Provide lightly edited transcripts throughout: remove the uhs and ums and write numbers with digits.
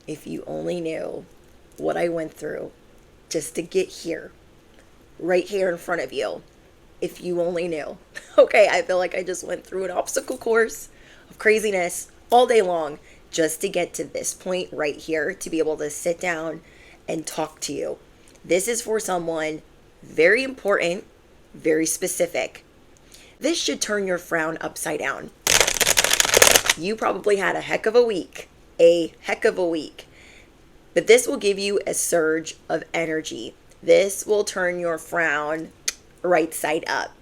If you only knew what I went through just to get here, right here in front of you. If you only knew. Okay, I feel like I just went through an obstacle course of craziness all day long just to get to this point right here to be able to sit down and talk to you. This is for someone very important, very specific. This should turn your frown upside down. You probably had a heck of a week, a heck of a week. But this will give you a surge of energy. This will turn your frown right side up.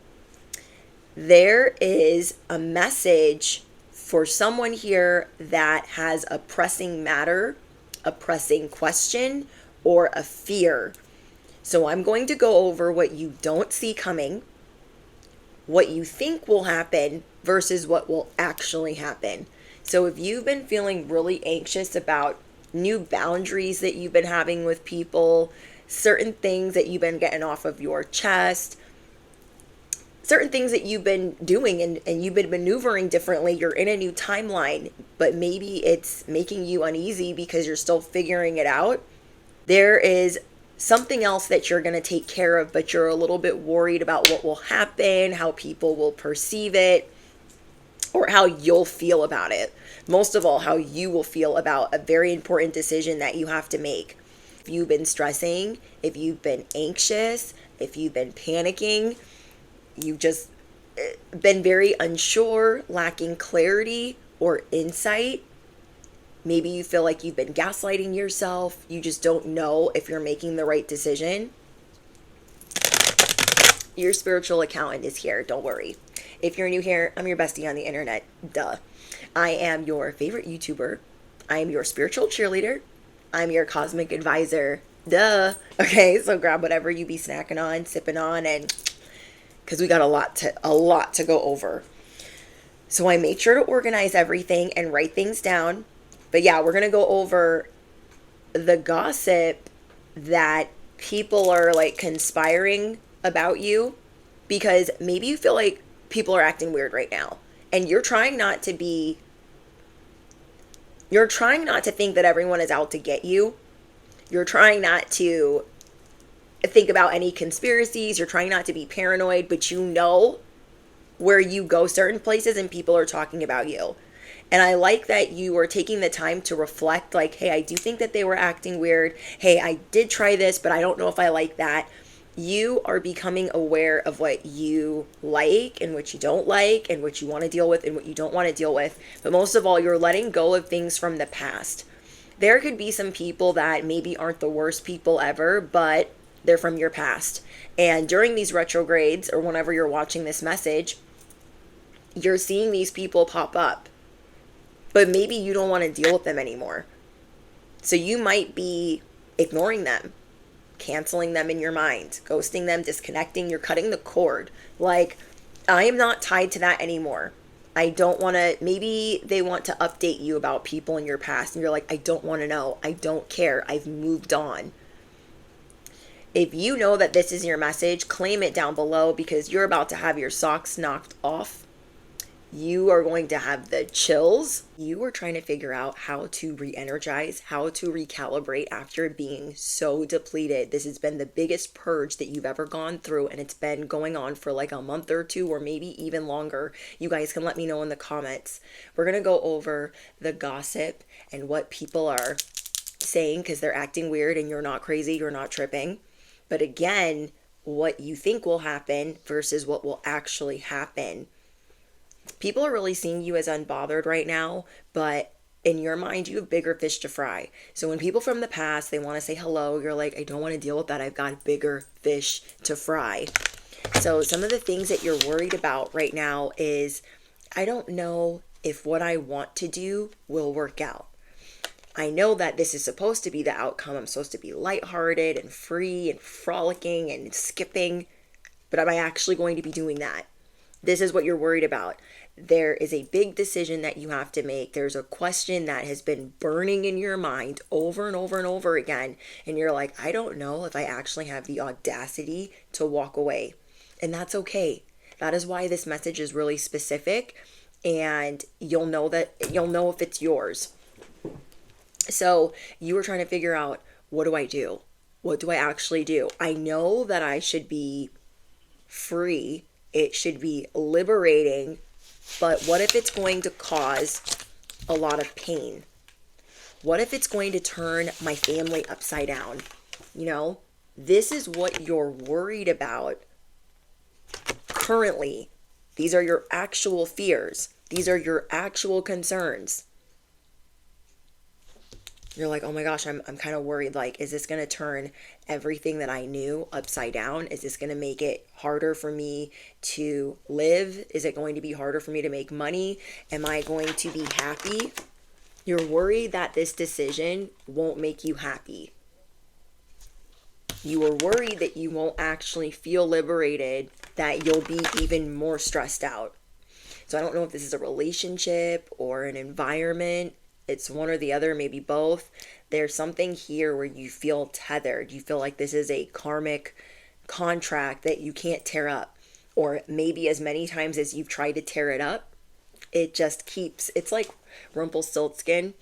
There is a message for someone here that has a pressing matter, a pressing question, or a fear. So I'm going to go over what you don't see coming, what you think will happen versus what will actually happen. So if you've been feeling really anxious about new boundaries that you've been having with people, certain things that you've been getting off of your chest, certain things that you've been doing and you've been maneuvering differently, you're in a new timeline, but maybe it's making you uneasy because you're still figuring it out. There is something else that you're going to take care of, but you're a little bit worried about what will happen, how people will perceive it, or how you'll feel about it. Most of all, how you will feel about a very important decision that you have to make. If you've been stressing, if you've been anxious, if you've been panicking, you've just been very unsure, lacking clarity or insight. Maybe you feel like you've been gaslighting yourself. You just don't know if you're making the right decision. Your spiritual accountant is here. Don't worry. If you're new here, I'm your bestie on the internet. Duh. I am your favorite YouTuber. I am your spiritual cheerleader. I'm your cosmic advisor. Duh. Okay, so grab whatever you be snacking on, sipping on, and because we got a lot to go over. So I made sure to organize everything and write things down. But yeah, we're going to go over the gossip that people are like conspiring about you, because maybe you feel like people are acting weird right now and you're trying not to think that everyone is out to get you. You're trying not to think about any conspiracies. You're trying not to be paranoid, but you know where you go certain places and people are talking about you. And I like that you are taking the time to reflect, like, hey, I do think that they were acting weird. Hey, I did try this, but I don't know if I like that. You are becoming aware of what you like and what you don't like and what you want to deal with and what you don't want to deal with. But most of all, you're letting go of things from the past. There could be some people that maybe aren't the worst people ever, but they're from your past. And during these retrogrades, or whenever you're watching this message, you're seeing these people pop up. But maybe you don't want to deal with them anymore. So you might be ignoring them, canceling them in your mind, ghosting them, disconnecting. You're cutting the cord. Like, I am not tied to that anymore. I don't want to, maybe they want to update you about people in your past and you're like, I don't want to know. I don't care. I've moved on. If you know that this is your message, claim it down below, because you're about to have your socks knocked off. You are going to have the chills. You are trying to figure out how to re-energize, how to recalibrate after being so depleted. This has been the biggest purge that you've ever gone through, and it's been going on for like a month or two, or maybe even longer. You guys can let me know in the comments. We're going to go over the gossip and what people are saying because they're acting weird and you're not crazy, you're not tripping. But again, what you think will happen versus what will actually happen. People are really seeing you as unbothered right now, but in your mind, you have bigger fish to fry. So when people from the past, they want to say hello, you're like, I don't want to deal with that. I've got bigger fish to fry. So some of the things that you're worried about right now is, I don't know if what I want to do will work out. I know that this is supposed to be the outcome. I'm supposed to be lighthearted and free and frolicking and skipping, but am I actually going to be doing that? This is what you're worried about. There is a big decision that you have to make. There's a question that has been burning in your mind over and over and over again. And you're like, I don't know if I actually have the audacity to walk away. And that's okay. That is why this message is really specific. And you'll know if it's yours. So you were trying to figure out, what do I do? What do I actually do? I know that I should be free. It should be liberating. But what if it's going to cause a lot of pain? What if it's going to turn my family upside down? You know, this is what you're worried about currently. These are your actual fears. These are your actual concerns. You're like, oh my gosh, I'm kind of worried. Like, is this going to turn everything that I knew upside down? Is this going to make it harder for me to live? Is it going to be harder for me to make money? Am I going to be happy? You're worried that this decision won't make you happy. You are worried that you won't actually feel liberated, that you'll be even more stressed out. So I don't know if this is a relationship or an environment. It's one or the other, maybe both. There's something here where you feel tethered. You feel like this is a karmic contract that you can't tear up. Or maybe as many times as you've tried to tear it up, it just keeps, it's like Rumpelstiltskin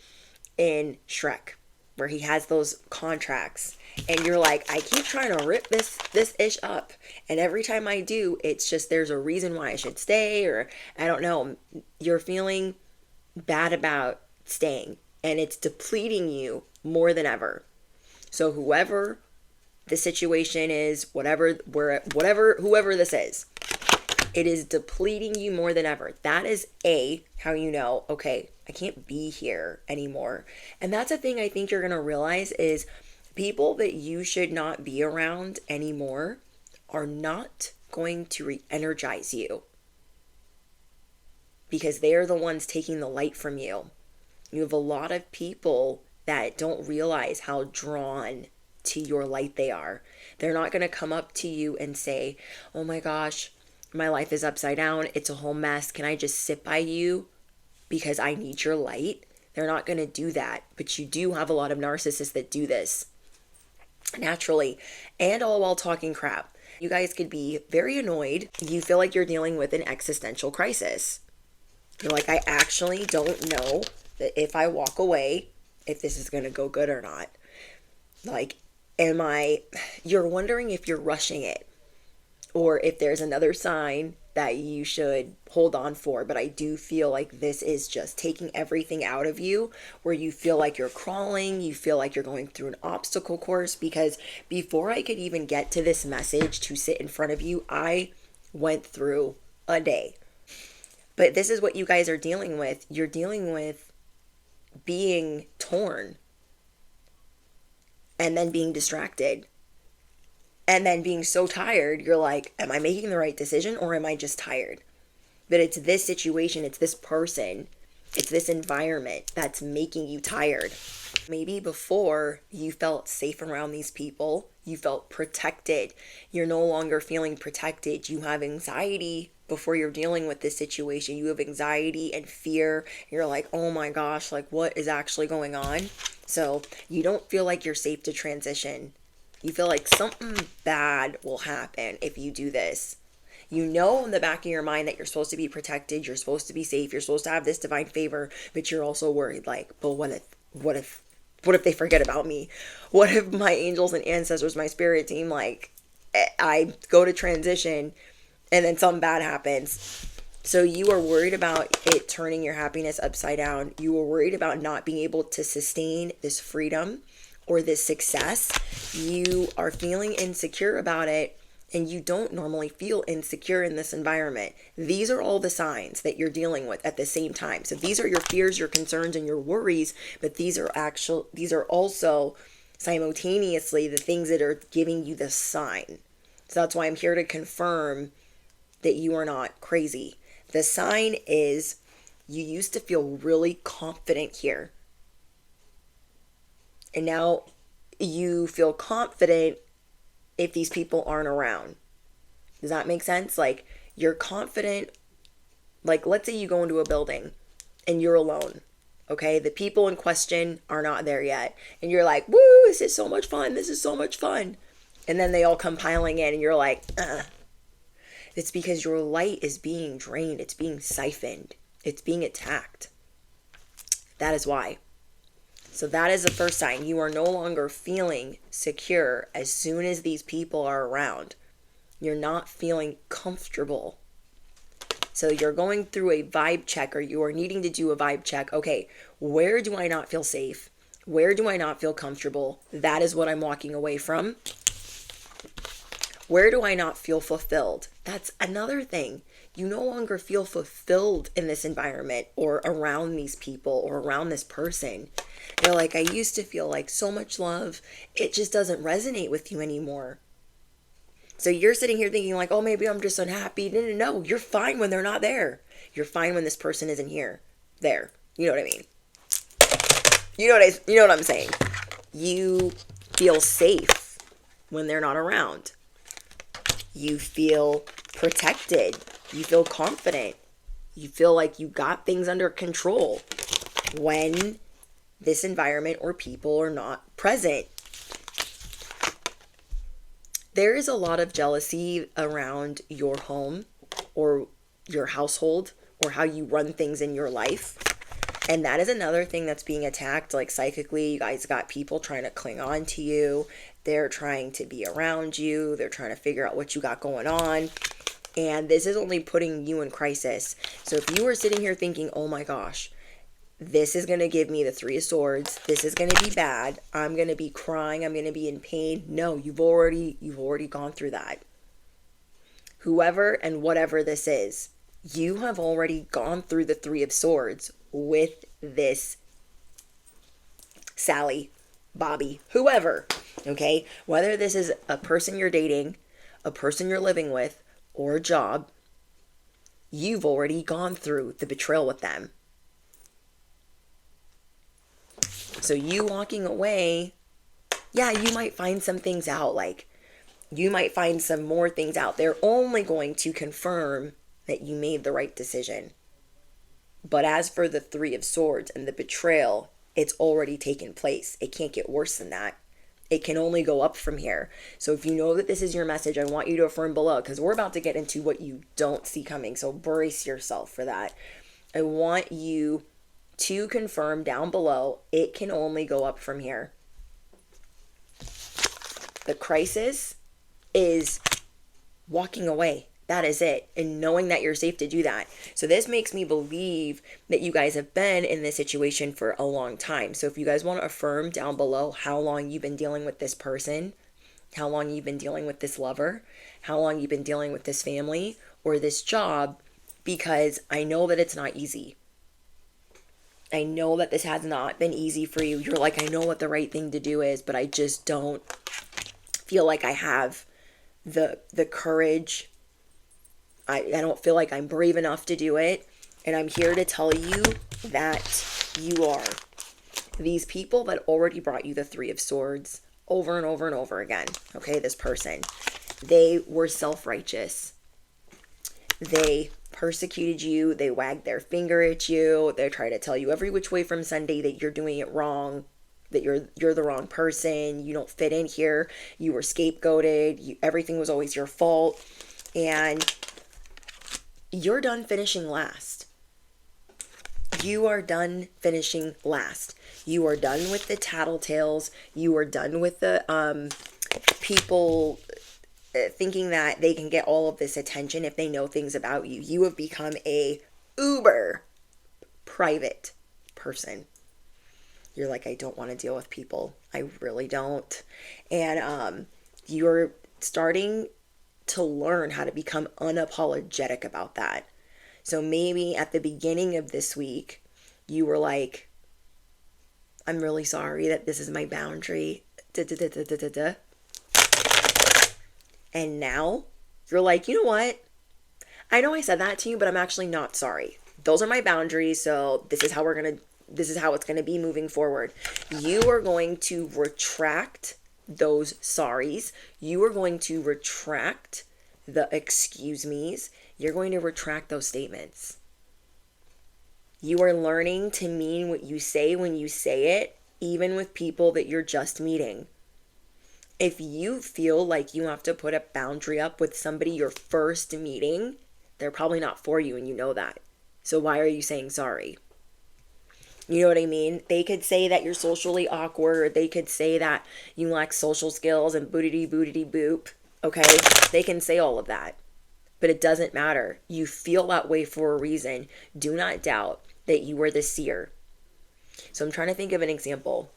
in Shrek, where he has those contracts. And you're like, I keep trying to rip this ish up. And every time I do, it's just there's a reason why I should stay, or I don't know. You're feeling bad about staying, and it's depleting you more than ever. So whoever the situation is, whoever this is, it is depleting you more than ever. That is how you know, okay, I can't be here anymore. And that's a thing I think you're going to realize is people that you should not be around anymore are not going to re-energize you, because they're the ones taking the light from you. You have a lot of people that don't realize how drawn to your light they are. They're not going to come up to you and say, oh my gosh, my life is upside down. It's a whole mess. Can I just sit by you because I need your light? They're not going to do that. But you do have a lot of narcissists that do this naturally, and all while talking crap. You guys could be very annoyed. You feel like you're dealing with an existential crisis. You're like, I actually don't know that if I walk away, if this is going to go good or not. Like, you're wondering if you're rushing it, or if there's another sign that you should hold on for. But I do feel like this is just taking everything out of you, where you feel like you're crawling, you feel like you're going through an obstacle course. Because before I could even get to this message to sit in front of you, I went through a day. But this is what you guys are dealing with. You're dealing with being torn, and then being distracted, and then being so tired, you're like, am I making the right decision, or am I just tired? But it's this situation, it's this person, it's this environment that's making you tired. Maybe before you felt safe around these people, you felt protected. You're no longer feeling protected. You have anxiety before you're dealing with this situation. You have anxiety and fear. You're like, oh my gosh, like what is actually going on? So you don't feel like you're safe to transition. You feel like something bad will happen if you do this. You know in the back of your mind that you're supposed to be protected, you're supposed to be safe, you're supposed to have this divine favor, but you're also worried like, but what if they forget about me? What if my angels and ancestors, my spirit team, like I go to transition and then something bad happens? So you are worried about it turning your happiness upside down. You are worried about not being able to sustain this freedom or this success. You are feeling insecure about it, and you don't normally feel insecure in this environment. These are all the signs that you're dealing with at the same time. So these are your fears, your concerns, and your worries, but these are also simultaneously the things that are giving you the sign. So that's why I'm here to confirm that you are not crazy. The sign is you used to feel really confident here, and now you feel confident if these people aren't around. Does that make sense? Like, you're confident. Like, let's say you go into a building and you're alone. Okay, the people in question are not there yet, and you're like, woo, this is so much fun, this is so much fun. And then they all come piling in and you're like, It's because your light is being drained, it's being siphoned, it's being attacked. That is why. So that is the first sign. You are no longer feeling secure as soon as these people are around. You're not feeling comfortable. So you're going through a vibe check, or you are needing to do a vibe check. Okay, where do I not feel safe? Where do I not feel comfortable? That is what I'm walking away from. Where do I not feel fulfilled? That's another thing. You no longer feel fulfilled in this environment or around these people or around this person. You're like, I used to feel like so much love. It just doesn't resonate with you anymore. So you're sitting here thinking like, oh, maybe I'm just unhappy. No. You're fine when they're not there. You're fine when this person isn't here. There. You know what I mean? You know what I'm saying? You feel safe when they're not around. You feel protected. You feel confident. You feel like you got things under control when this environment or people are not present. There is a lot of jealousy around your home or your household or how you run things in your life. And that is another thing that's being attacked. Like psychically, you guys got people trying to cling on to you. They're trying to be around you. They're trying to figure out what you got going on. And this is only putting you in crisis. So if you are sitting here thinking, oh my gosh, this is going to give me the Three of Swords. This is going to be bad. I'm going to be crying. I'm going to be in pain. No, you've already gone through that. Whoever and whatever this is, you have already gone through the Three of Swords with this Sally, Bobby, whoever, okay? Whether this is a person you're dating, a person you're living with, or a job, you've already gone through the betrayal with them. So you walking away, yeah, you might find some things out. Like, you might find some more things out. They're only going to confirm that you made the right decision. But as for the Three of Swords and the betrayal, it's already taken place. It can't get worse than that. It can only go up from here. So if you know that this is your message, I want you to affirm below, because we're about to get into what you don't see coming. So brace yourself for that. I want you to confirm down below, it can only go up from here. The crisis is walking away. That is it. And knowing that you're safe to do that. So this makes me believe that you guys have been in this situation for a long time. So if you guys want to affirm down below how long you've been dealing with this person, how long you've been dealing with this lover, how long you've been dealing with this family or this job, because I know that it's not easy. I know that this has not been easy for you. You're like, I know what the right thing to do is, but I just don't feel like I have the courage. I don't feel like I'm brave enough to do it. And I'm here to tell you that you are. These people that already brought you the Three of Swords over and over and over again, okay, this person, they were self-righteous. They persecuted you. They wagged their finger at you. They try to tell you every which way from Sunday that you're doing it wrong, that you're the wrong person. You don't fit in here. You were scapegoated. Everything was always your fault. And you're done finishing last. You are done finishing last. You are done with the tattletales. You are done with the people thinking that they can get all of this attention if they know things about you. You have become a uber private person. You're like, I don't want to deal with people. I really don't. And you're starting to learn how to become unapologetic about that. So maybe at the beginning of this week, you were like, I'm really sorry that this is my boundary. And now you're like, you know what? I know I said that to you, but I'm actually not sorry. Those are my boundaries. So this is how it's going to be moving forward. You are going to retract those sorries. You are going to retract the excuse me's. You're going to retract those statements. You are learning to mean what you say when you say it, even with people that you're just meeting. If you feel like you have to put a boundary up with somebody you're first meeting, they're probably not for you and you know that. So why are you saying sorry? You know what I mean? They could say that you're socially awkward. They could say that you lack social skills and bootity bootity boop. Okay? They can say all of that. But it doesn't matter. You feel that way for a reason. Do not doubt that you are the seer. So I'm trying to think of an example.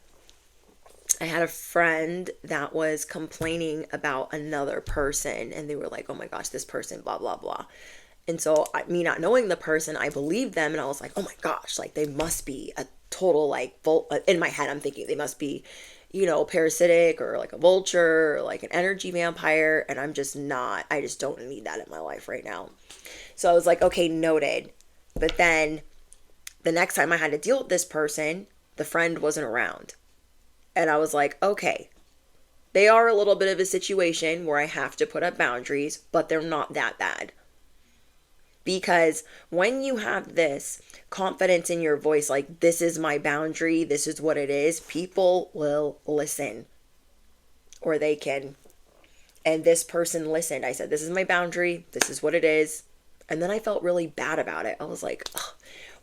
I had a friend that was complaining about another person, and they were like, oh my gosh, this person, blah, blah, blah. And so, me not knowing the person, I believed them, and I was like, oh my gosh, like they must be a total, like, in my head, I'm thinking they must be, parasitic or like a vulture or like an energy vampire. And I'm just not, I just don't need that in my life right now. So I was like, okay, noted. But then the next time I had to deal with this person, the friend wasn't around. And I was like, okay, they are a little bit of a situation where I have to put up boundaries, but they're not that bad. Because when you have this confidence in your voice, like, this is my boundary, this is what it is, people will listen. Or they can. And this person listened. I said, this is my boundary, this is what it is. And then I felt really bad about it. I was like,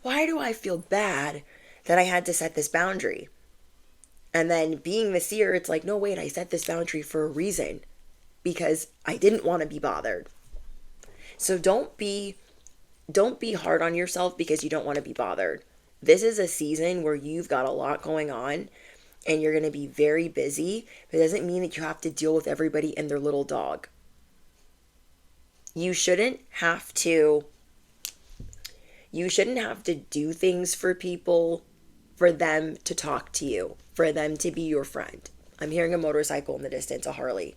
why do I feel bad that I had to set this boundary? And then being the seer, it's like, no, wait, I set this boundary for a reason. Because I didn't want to be bothered. So don't be hard on yourself because you don't want to be bothered. This is a season where you've got a lot going on and you're going to be very busy. But it doesn't mean that you have to deal with everybody and their little dog. You shouldn't have to do things for people for them to talk to you, for them to be your friend. I'm hearing a motorcycle in the distance, a Harley.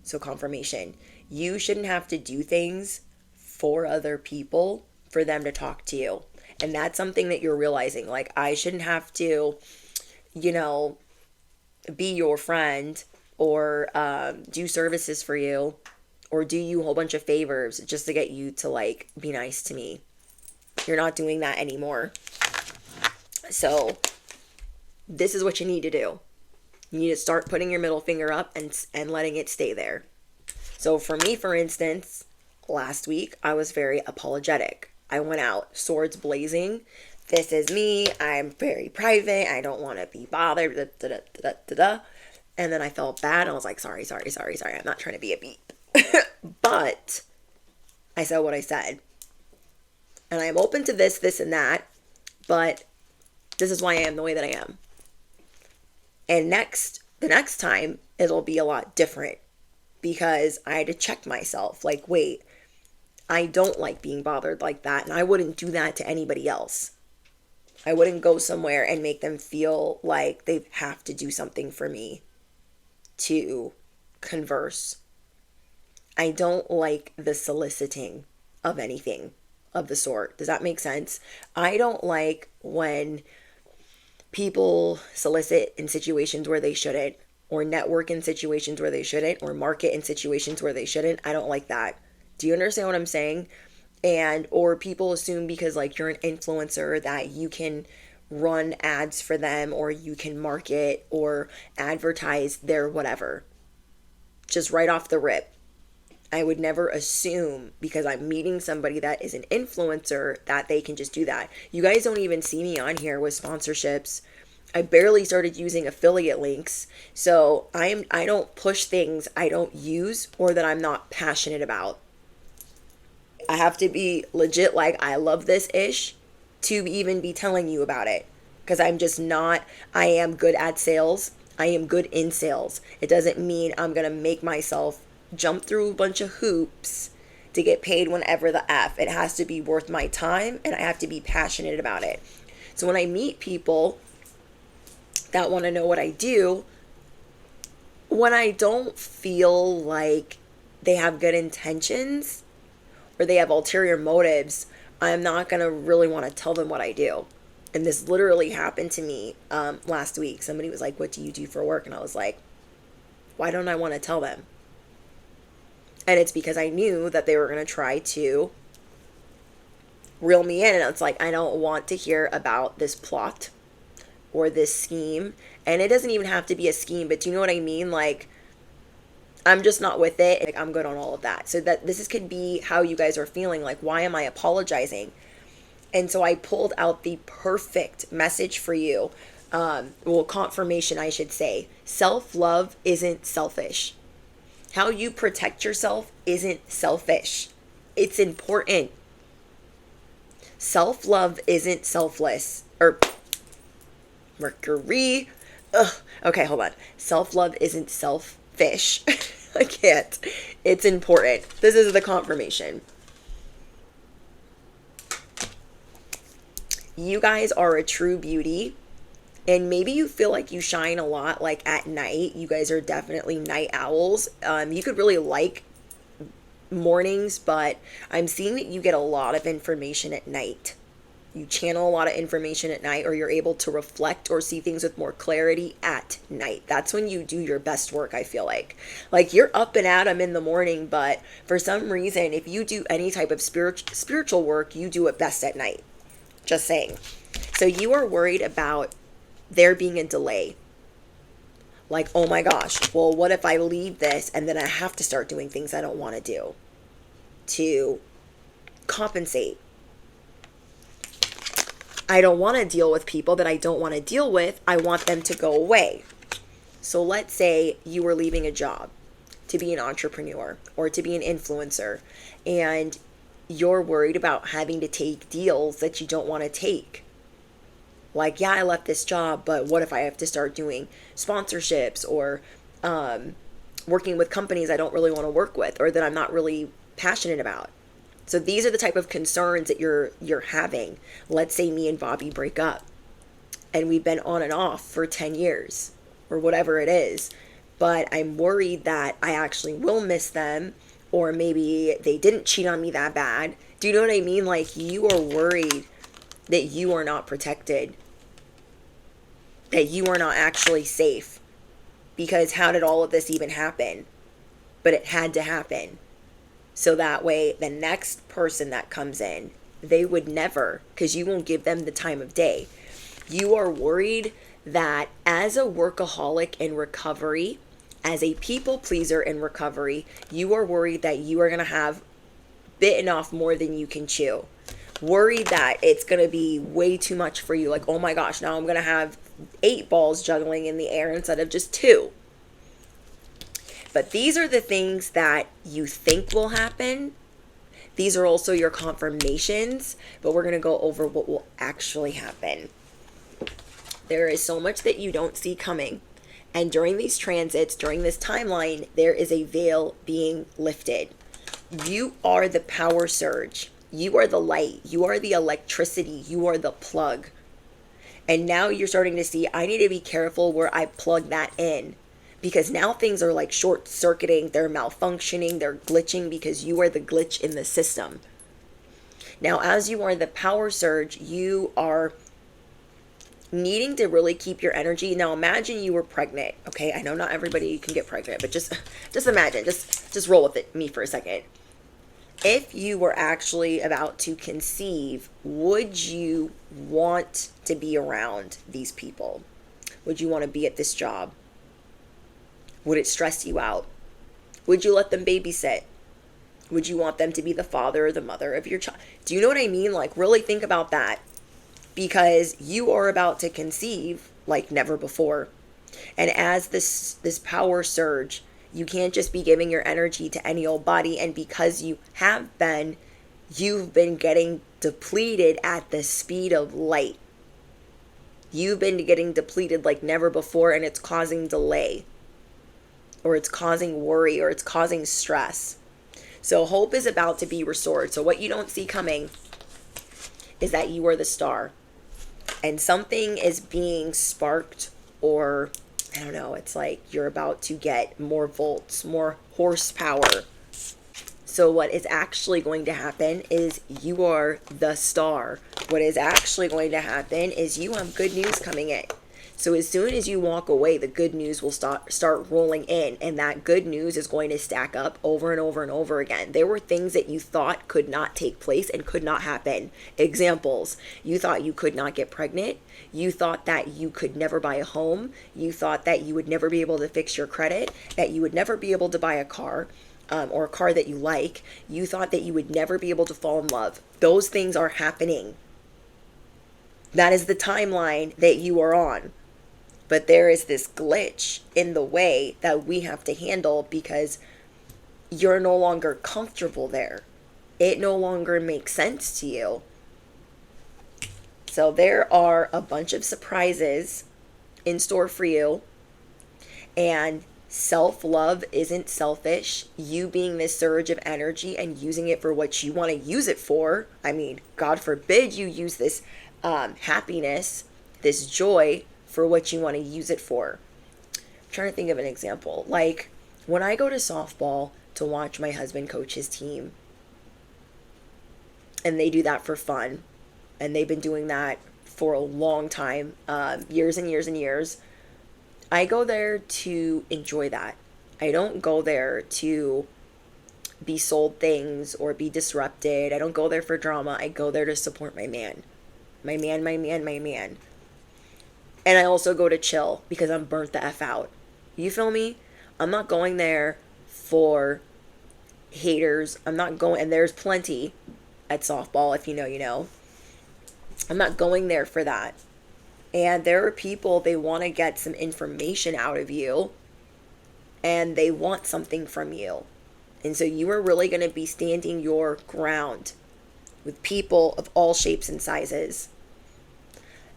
So confirmation. You shouldn't have to do things for other people for them to talk to you. And that's something that you're realizing. Like, I shouldn't have to, be your friend or do services for you or do you a whole bunch of favors just to get you to, like, be nice to me. You're not doing that anymore. So this is what you need to do. You need to start putting your middle finger up and letting it stay there. So for me, for instance, last week, I was very apologetic. I went out, swords blazing. This is me. I'm very private. I don't want to be bothered. Da, da, da, da, da. And then I felt bad. I was like, sorry. I'm not trying to be a beep. But I said what I said. And I'm open to this, and that. But this is why I am the way that I am. And the next time, it'll be a lot different. Because I had to check myself. Like, wait, I don't like being bothered like that. And I wouldn't do that to anybody else. I wouldn't go somewhere and make them feel like they have to do something for me to converse. I don't like the soliciting of anything of the sort. Does that make sense? I don't like when people solicit in situations where they shouldn't, or network in situations where they shouldn't, or market in situations where they shouldn't. I don't like that. Do you understand what I'm saying? Or people assume because, like, you're an influencer that you can run ads for them, or you can market or advertise their whatever. Just right off the rip. I would never assume because I'm meeting somebody that is an influencer that they can just do that. You guys don't even see me on here with sponsorships. I barely started using affiliate links. So I don't push things I don't use or that I'm not passionate about. I have to be legit, like, I love this ish to even be telling you about it. Because I'm just not, I am good at sales. I am good in sales. It doesn't mean I'm going to make myself jump through a bunch of hoops to get paid whenever the F. It has to be worth my time and I have to be passionate about it. So when I meet people that want to know what I do, when I don't feel like they have good intentions or they have ulterior motives, I'm not going to really want to tell them what I do. And this literally happened to me last week. Somebody was like, what do you do for work? And I was like, why don't I want to tell them? And it's because I knew that they were going to try to reel me in. And it's like, I don't want to hear about this plot or this scheme. And it doesn't even have to be a scheme, but do you know what I mean? Like, I'm just not with it. Like, I'm good on all of that. So that could be how you guys are feeling. Like, why am I apologizing? And so I pulled out the perfect message for you. Well, confirmation, I should say. Self-love isn't selfish. How you protect yourself isn't selfish. It's important. Self-love isn't selfless. Or Mercury. Ugh. Okay, hold on. Self-love isn't selfish. I can't. It's important. This is the confirmation. You guys are a true beauty. And maybe you feel like you shine a lot like at night. You guys are definitely night owls. You could really like mornings, but I'm seeing that you get a lot of information at night. You channel a lot of information at night, or you're able to reflect or see things with more clarity at night. That's when you do your best work, I feel like. Like you're up and at 'em in the morning, but for some reason, if you do any type of spiritual work, you do it best at night. Just saying. So you are worried about there being a delay. Like, oh my gosh, well, what if I leave this and then I have to start doing things I don't want to do to compensate? I don't want to deal with people that I don't want to deal with. I want them to go away. So let's say you were leaving a job to be an entrepreneur or to be an influencer, and you're worried about having to take deals that you don't want to take. Like, yeah, I left this job, but what if I have to start doing sponsorships or working with companies I don't really want to work with or that I'm not really passionate about? So these are the type of concerns that you're having. Let's say me and Bobby break up and we've been on and off for 10 years or whatever it is, but I'm worried that I actually will miss them, or maybe they didn't cheat on me that bad. Do you know what I mean? Like, you are worried that you are not protected, that you are not actually safe, because how did all of this even happen? But it had to happen. So that way the next person that comes in, they would never, because you won't give them the time of day. You are worried that as a workaholic in recovery, as a people pleaser in recovery, you are worried that you are going to have bitten off more than you can chew. Worried that it's going to be way too much for you. Like, oh my gosh, now I'm going to have 8 balls juggling in the air instead of just 2. But these are the things that you think will happen. These are also your confirmations, but we're going to go over what will actually happen. There is so much that you don't see coming. And during these transits, during this timeline, there is a veil being lifted. You are the power surge. You are the light. You are the electricity. You are the plug. And now you're starting to see, I need to be careful where I plug that in. Because now things are like short circuiting, they're malfunctioning, they're glitching because you are the glitch in the system. Now, as you are the power surge, you are needing to really keep your energy. Now, imagine you were pregnant. Okay, I know not everybody can get pregnant, but just imagine, just roll with it, me for a second. If you were actually about to conceive, would you want to be around these people? Would you want to be at this job? Would it stress you out? Would you let them babysit? Would you want them to be the father or the mother of your child? Do you know what I mean? Like, really think about that, because you are about to conceive like never before. And as this power surge, you can't just be giving your energy to any old body. And because you have been, you've been getting depleted at the speed of light. You've been getting depleted like never before, and it's causing delay, or it's causing worry, or it's causing stress. So hope is about to be restored. So what you don't see coming is that you are the star, and something is being sparked, or I don't know, it's like you're about to get more volts, more horsepower. So what is actually going to happen is you are the star. What is actually going to happen is you have good news coming in. So as soon as you walk away, the good news will start rolling in, and that good news is going to stack up over and over and over again. There were things that you thought could not take place and could not happen. Examples: you thought you could not get pregnant. You thought that you could never buy a home. You thought that you would never be able to fix your credit, that you would never be able to buy a car, or a car that you like. You thought that you would never be able to fall in love. Those things are happening. That is the timeline that you are on. But there is this glitch in the way that we have to handle because you're no longer comfortable there. It no longer makes sense to you. So there are a bunch of surprises in store for you. And self love isn't selfish. You being this surge of energy and using it for what you want to use it for. I mean, God forbid you use this happiness, this joy for what you want to use it for. I'm trying to think of an example. Like when I go to softball to watch my husband coach his team, and they do that for fun, and they've been doing that for a long time, years and years and years. I go there to enjoy that. I don't go there to be sold things or be disrupted. I don't go there for drama. I go there to support my man. My man, my man, my man. And I also go to chill because I'm burnt the F out. You feel me? I'm not going there for haters. I'm not going, and there's plenty at softball, if you know, you know. I'm not going there for that. And there are people, they want to get some information out of you and they want something from you. And so you are really going to be standing your ground with people of all shapes and sizes.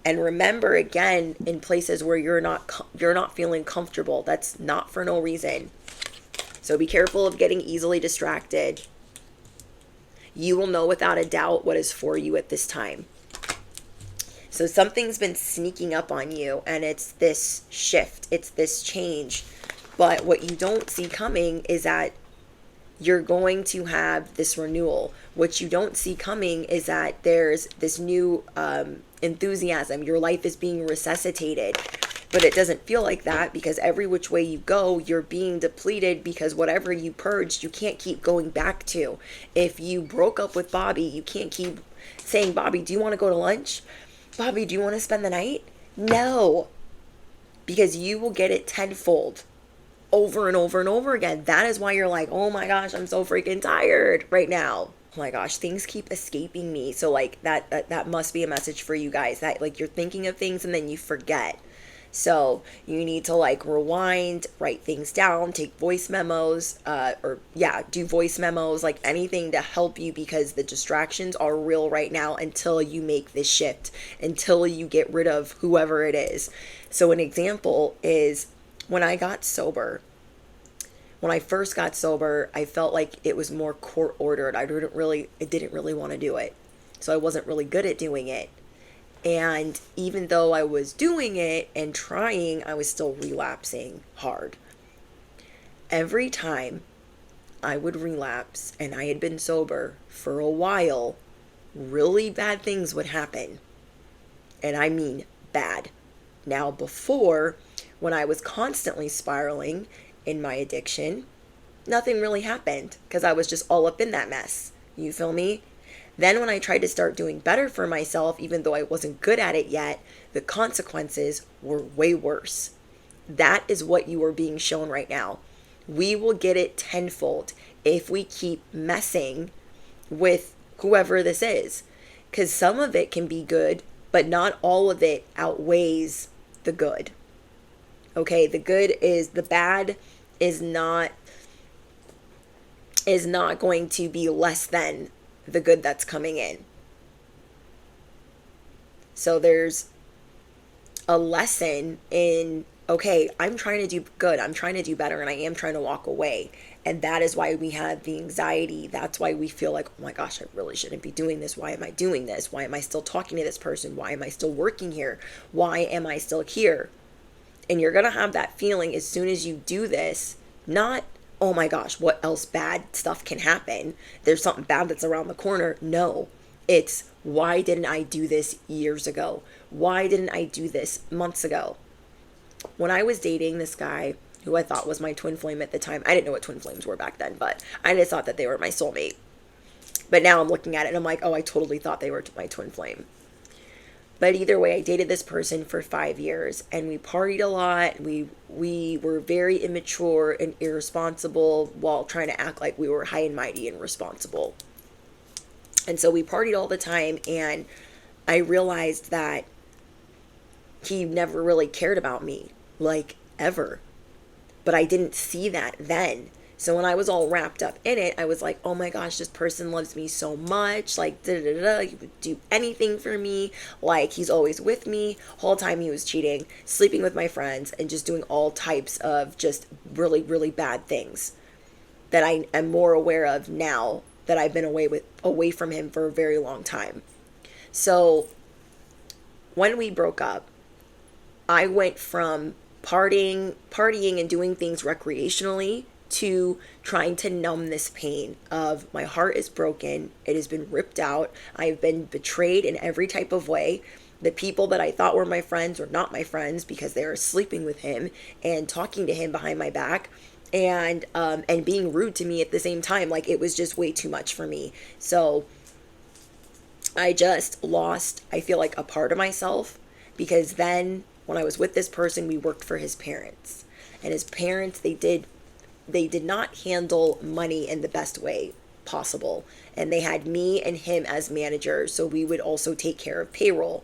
And remember, again, in places where you're not feeling comfortable, that's not for no reason. So be careful of getting easily distracted. You will know without a doubt what is for you at this time. So something's been sneaking up on you, and it's this shift, it's this change. But what you don't see coming is that you're going to have this renewal. What you don't see coming is that there's this new enthusiasm. Your life is being resuscitated. But it doesn't feel like that because every which way you go, you're being depleted because whatever you purged, you can't keep going back to. If you broke up with Bobby, you can't keep saying, Bobby, do you want to go to lunch? Bobby, do you want to spend the night? No. Because you will get it tenfold over and over and over again. That is why you're like, oh my gosh, I'm so freaking tired right now. Oh my gosh, things keep escaping me. So like that must be a message for you guys, that like you're thinking of things and then you forget. So you need to like rewind, write things down, take voice memos, do voice memos, like anything to help you because the distractions are real right now until you make this shift, until you get rid of whoever it is. So an example is when I got sober. When I first got sober, I felt like it was more court ordered. I didn't really want to do it. So I wasn't really good at doing it. And even though I was doing it and trying, I was still relapsing hard. Every time I would relapse and I had been sober for a while, really bad things would happen. And I mean bad. Now before, when I was constantly spiraling in my addiction, nothing really happened because I was just all up in that mess. You feel me? Then when I tried to start doing better for myself, even though I wasn't good at it yet, the consequences were way worse. That is what you are being shown right now. We will get it tenfold if we keep messing with whoever this is. Because some of it can be good, but not all of it outweighs the good. Okay, the bad is not going to be less than the good that's coming in. So there's a lesson in, okay, I'm trying to do good, I'm trying to do better, and I am trying to walk away. And that is why we have the anxiety. That's why we feel like, oh my gosh, I really shouldn't be doing this. Why am I doing this? Why am I still talking to this person? Why am I still working here? Why am I still here? And you're going to have that feeling as soon as you do this, not, oh my gosh, what else bad stuff can happen? There's something bad that's around the corner. No, it's why didn't I do this years ago? Why didn't I do this months ago? When I was dating this guy who I thought was my twin flame at the time, I didn't know what twin flames were back then, but I just thought that they were my soulmate. But now I'm looking at it and I'm like, oh, I totally thought they were my twin flame. But either way, I dated this person for 5 years and we partied a lot. We were very immature and irresponsible while trying to act like we were high and mighty and responsible. And so we partied all the time, and I realized that he never really cared about me, like, ever. But I didn't see that then. So when I was all wrapped up in it, I was like, oh my gosh, this person loves me so much. Like, da da da, he would do anything for me. Like, he's always with me. Whole time he was cheating, sleeping with my friends, and just doing all types of just really, really bad things that I am more aware of now that I've been away from him for a very long time. So when we broke up, I went from partying and doing things recreationally to trying to numb this pain of my heart is broken. It has been ripped out. I've been betrayed in every type of way. The people that I thought were my friends were not my friends because they were sleeping with him and talking to him behind my back and being rude to me at the same time. Like, it was just way too much for me. So I just lost, I feel like, a part of myself, because then when I was with this person, we worked for his parents. And his parents, they did not handle money in the best way possible. And they had me and him as managers, so we would also take care of payroll.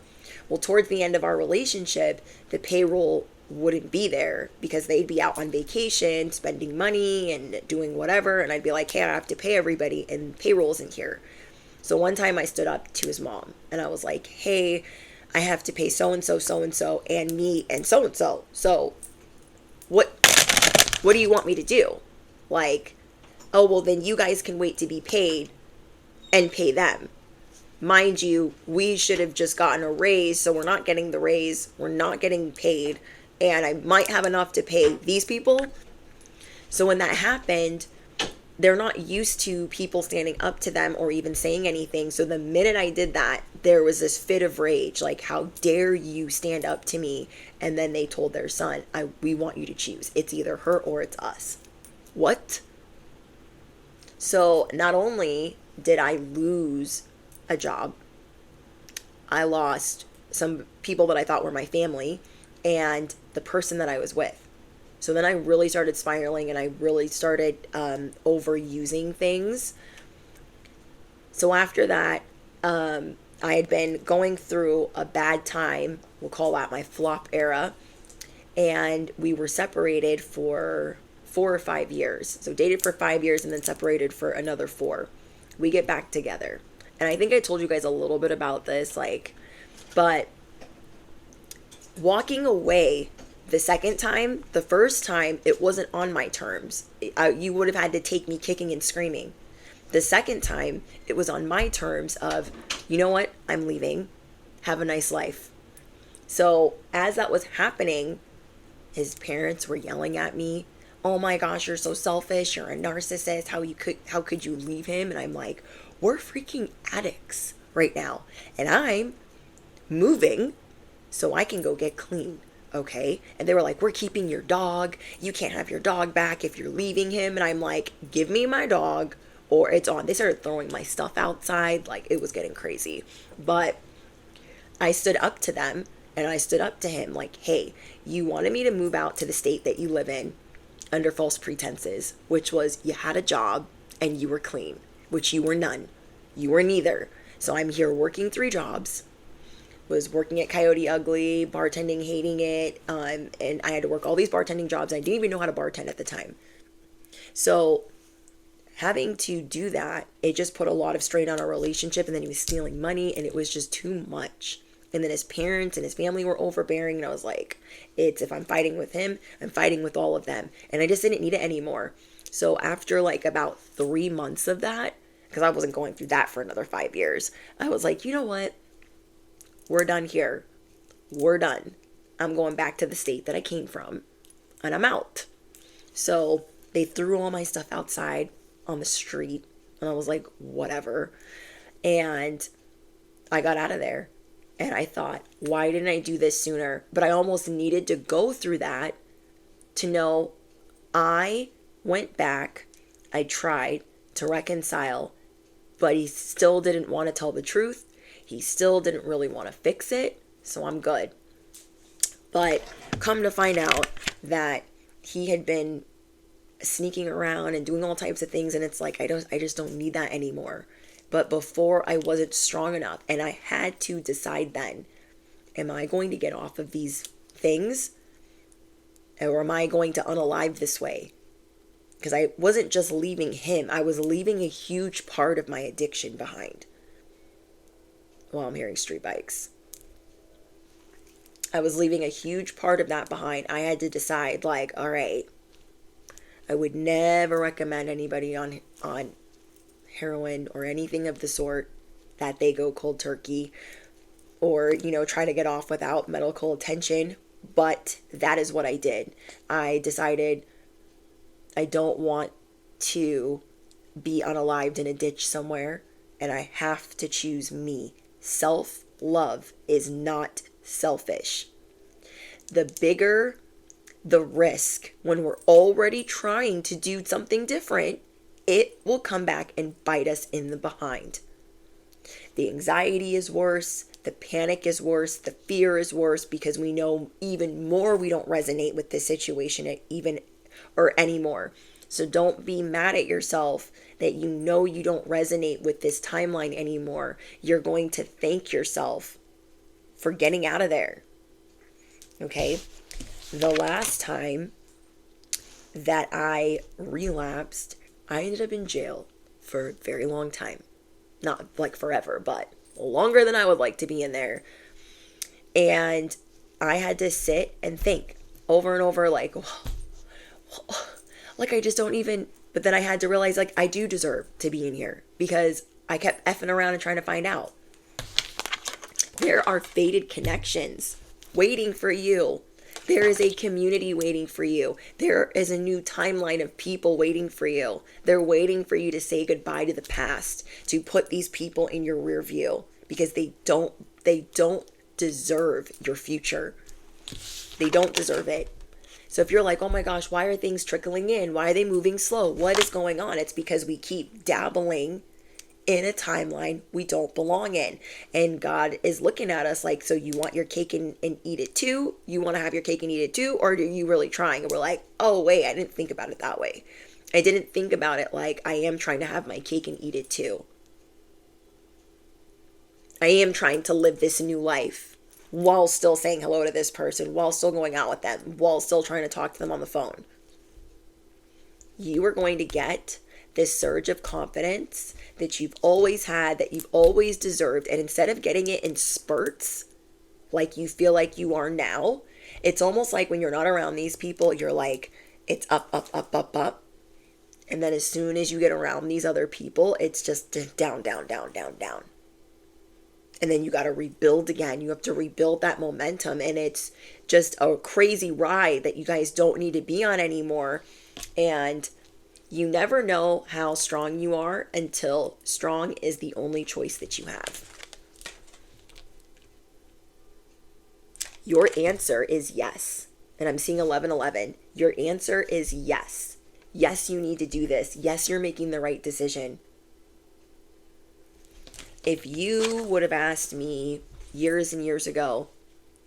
Well, towards the end of our relationship, the payroll wouldn't be there because they'd be out on vacation, spending money and doing whatever. And I'd be like, hey, I have to pay everybody, and payroll isn't here. So one time I stood up to his mom and I was like, hey, I have to pay so-and-so, so-and-so, and me and so-and-so. So what do you want me to do? Like, oh, well, then you guys can wait to be paid and pay them. Mind you, we should have just gotten a raise, so we're not getting the raise, we're not getting paid, and I might have enough to pay these people. So when that happened, they're not used to people standing up to them or even saying anything. So the minute I did that, there was this fit of rage, like, how dare you stand up to me? And then they told their son, we want you to choose. It's either her or it's us. What? So not only did I lose a job, I lost some people that I thought were my family and the person that I was with. So then I really started spiraling and I really started overusing things. So after that, I had been going through a bad time. We'll call that my flop era. And we were separated for 4 or 5 years. So dated for 5 years and then separated for another 4. We get back together. And I think I told you guys a little bit about this, but walking away the second time, the first time, it wasn't on my terms. You would have had to take me kicking and screaming. The second time, it was on my terms of, you know what, I'm leaving. Have a nice life. So as that was happening, his parents were yelling at me, oh my gosh, you're so selfish, you're a narcissist, how could you leave him? And I'm like, we're freaking addicts right now. And I'm moving so I can go get clean. Okay. And they were like, we're keeping your dog. You can't have your dog back if you're leaving him. And I'm like, give me my dog or it's on. They started throwing my stuff outside. Like, it was getting crazy. But I stood up to them and I stood up to him like, hey, you wanted me to move out to the state that you live in under false pretenses, which was you had a job and you were clean, which you were none. You were neither. So I'm here working 3 jobs. Was working at Coyote Ugly, bartending, hating it, and I had to work all these bartending jobs. I didn't even know how to bartend at the time. So having to do that, it just put a lot of strain on our relationship, and then he was stealing money, and it was just too much. And then his parents and his family were overbearing, and I was like, if I'm fighting with him, I'm fighting with all of them. And I just didn't need it anymore. So after like about 3 months of that, because I wasn't going through that for another 5 years, I was like, you know what? We're done here. We're done. I'm going back to the state that I came from, and I'm out. So they threw all my stuff outside on the street, and I was like, whatever. And I got out of there, and I thought, why didn't I do this sooner? But I almost needed to go through that to know I went back. I tried to reconcile, but he still didn't want to tell the truth. He still didn't really want to fix it, so I'm good. But come to find out that he had been sneaking around and doing all types of things, and it's like, I just don't need that anymore. But before, I wasn't strong enough. And I had to decide then, am I going to get off of these things? Or am I going to unalive this way? Because I wasn't just leaving him, I was leaving a huge part of my addiction behind. Well, I'm hearing street bikes. I was leaving a huge part of that behind. I had to decide, like, all right, I would never recommend anybody on heroin or anything of the sort that they go cold turkey or, try to get off without medical attention. But that is what I did. I decided I don't want to be unalived in a ditch somewhere, and I have to choose me. Self-love is not selfish. The bigger the risk when we're already trying to do something different, it will come back and bite us in the behind. The anxiety is worse, the panic is worse, the fear is worse because we know even more we don't resonate with this situation even or anymore. So don't be mad at yourself that you know you don't resonate with this timeline anymore. You're going to thank yourself for getting out of there. Okay? The last time that I relapsed, I ended up in jail for a very long time. Not like forever, but longer than I would like to be in there. And I had to sit and think over and over, like I just don't even, but then I had to realize, like, I do deserve to be in here because I kept effing around and trying to find out. There are fated connections waiting for you. There is a community waiting for you. There is a new timeline of people waiting for you. They're waiting for you to say goodbye to the past, to put these people in your rear view because they don't deserve your future. They don't deserve it. So if you're like, oh my gosh, why are things trickling in? Why are they moving slow? What is going on? It's because we keep dabbling in a timeline we don't belong in. And God is looking at us like, so you want your cake and eat it too? You want to have your cake and eat it too? Or are you really trying? And we're like, oh wait, I didn't think about it that way. I didn't think about it like I am trying to have my cake and eat it too. I am trying to live this new life while still saying hello to this person, while still going out with them, while still trying to talk to them on the phone. You are going to get this surge of confidence that you've always had, that you've always deserved. And instead of getting it in spurts, like you feel like you are now, it's almost like when you're not around these people, you're like, it's up, up, up, up, up. And then as soon as you get around these other people, it's just down, down, down, down, down. And then you got to rebuild again. You have to rebuild that momentum. And it's just a crazy ride that you guys don't need to be on anymore. And you never know how strong you are until strong is the only choice that you have. Your answer is yes. And I'm seeing 1111. Your answer is yes. Yes, you need to do this. Yes, you're making the right decision. If you would have asked me years and years ago,